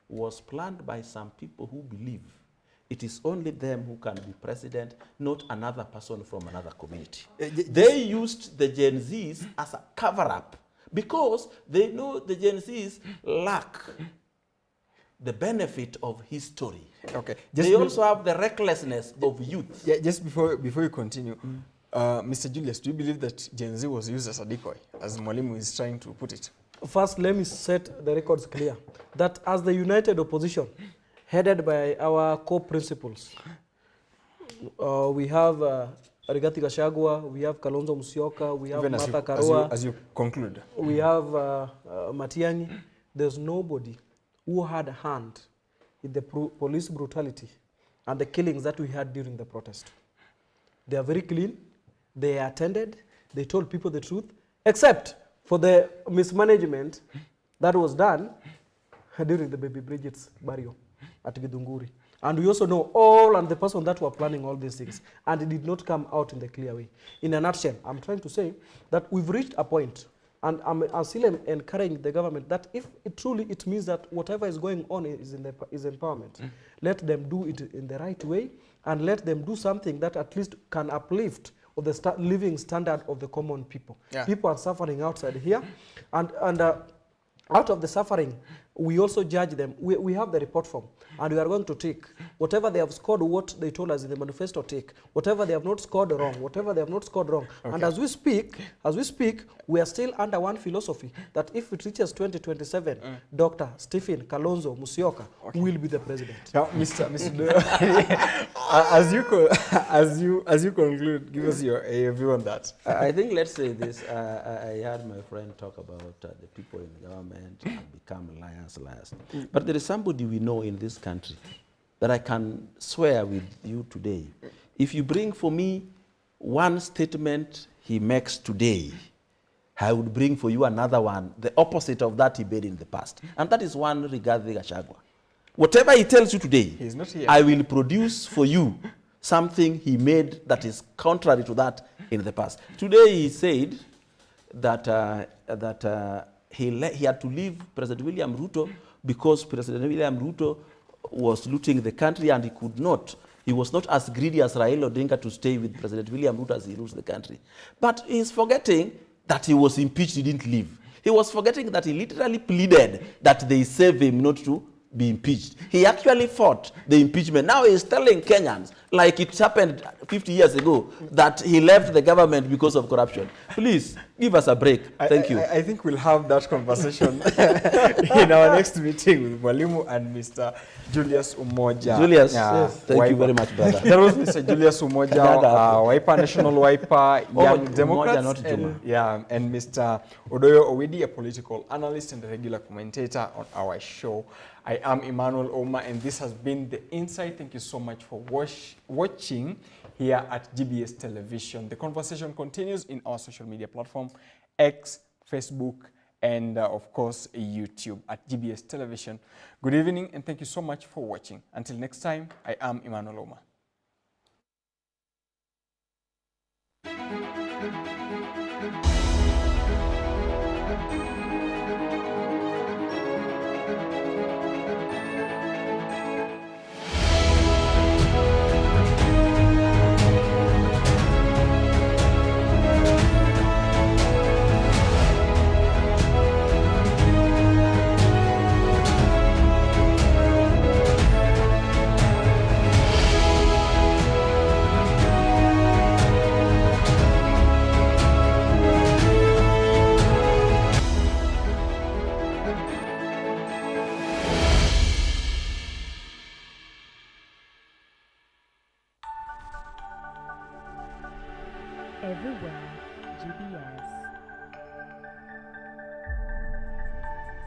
[SPEAKER 2] was planned by some people who believe it is only them who can be president, not another person from another community. They used the Gen Zs as a cover-up because they know the Gen Zs lack the benefit of history.
[SPEAKER 1] Okay.
[SPEAKER 2] They also have the recklessness of youth.
[SPEAKER 1] Yeah, just before you continue, Mr. Julius, do you believe that Gen Z was used as a decoy, as Mwalimu is trying to put it?
[SPEAKER 3] First, let me set the records clear that as the united opposition, headed by our core principles, we have Rigathi Gachagua, we have Kalonzo Musyoka, we have Martha Karua.
[SPEAKER 1] As you conclude.
[SPEAKER 3] We have Matiang'i. There's nobody who had a hand in the police brutality and the killings that we had during the protest. They are very clean. They attended. They told people the truth, except for the mismanagement that was done during the baby Bridget's burial at Githunguri. And we also know all and the person that were planning all these things, and it did not come out in the clear way. In a nutshell, I'm trying to say that we've reached a point, and I'm still encouraging the government that if it means that whatever is going on is empowerment, let them do it in the right way, and let them do something that at least can uplift of the living standard of the common people. Yeah. People are suffering outside here, and out of the suffering, we also judge them. We have the report form, and we are going to take whatever they have scored, what they told us in the manifesto, take whatever they have not scored wrong, whatever they have not scored wrong.
[SPEAKER 1] Okay.
[SPEAKER 3] And as we speak, we are still under one philosophy that if it reaches 2027, Dr. Stephen Kalonzo Musyoka will be the president.
[SPEAKER 1] Now, Mr. as you conclude, give us your view on that.
[SPEAKER 2] I think let's say this. I heard my friend talk about the people in the government have become liars. But there is somebody we know in this country that I can swear with you today. If you bring for me one statement he makes today, I would bring for you another one, the opposite of that he made in the past. And that is one regarding Gachagua. Whatever he tells you today,
[SPEAKER 1] He's not here.
[SPEAKER 2] I will produce for you something he made that is contrary to that in the past. Today he said that, he had to leave President William Ruto because President William Ruto was looting the country and he could not. He was not as greedy as Raila Odinga to stay with President William Ruto as he rules the country. But he's forgetting that he was impeached, he didn't leave. He was forgetting that he literally pleaded that they save him not to be impeached. He actually fought the impeachment. Now he's telling Kenyans, like it happened 50 years ago, that he left the government because of corruption. Please, give us a break. Thank you.
[SPEAKER 1] I think we'll have that conversation in our next meeting with Mwalimu and Mr. Julius Umoja.
[SPEAKER 2] Julius, thank you very much, brother.
[SPEAKER 1] That was Mr. Julius Umoja, Wiper, National Wiper, Young Democrats,
[SPEAKER 2] Umoja,
[SPEAKER 1] and Mr. Odoyo Owidi, a political analyst and a regular commentator on our show. I am Emmanuel Oma, and this has been The Insight. Thank you so much for watching here at GBS Television. The conversation continues in our social media platform, X, Facebook, and of course, YouTube at GBS Television. Good evening, and thank you so much for watching. Until next time, I am Emmanuel Oma.
[SPEAKER 11] Everywhere GBS.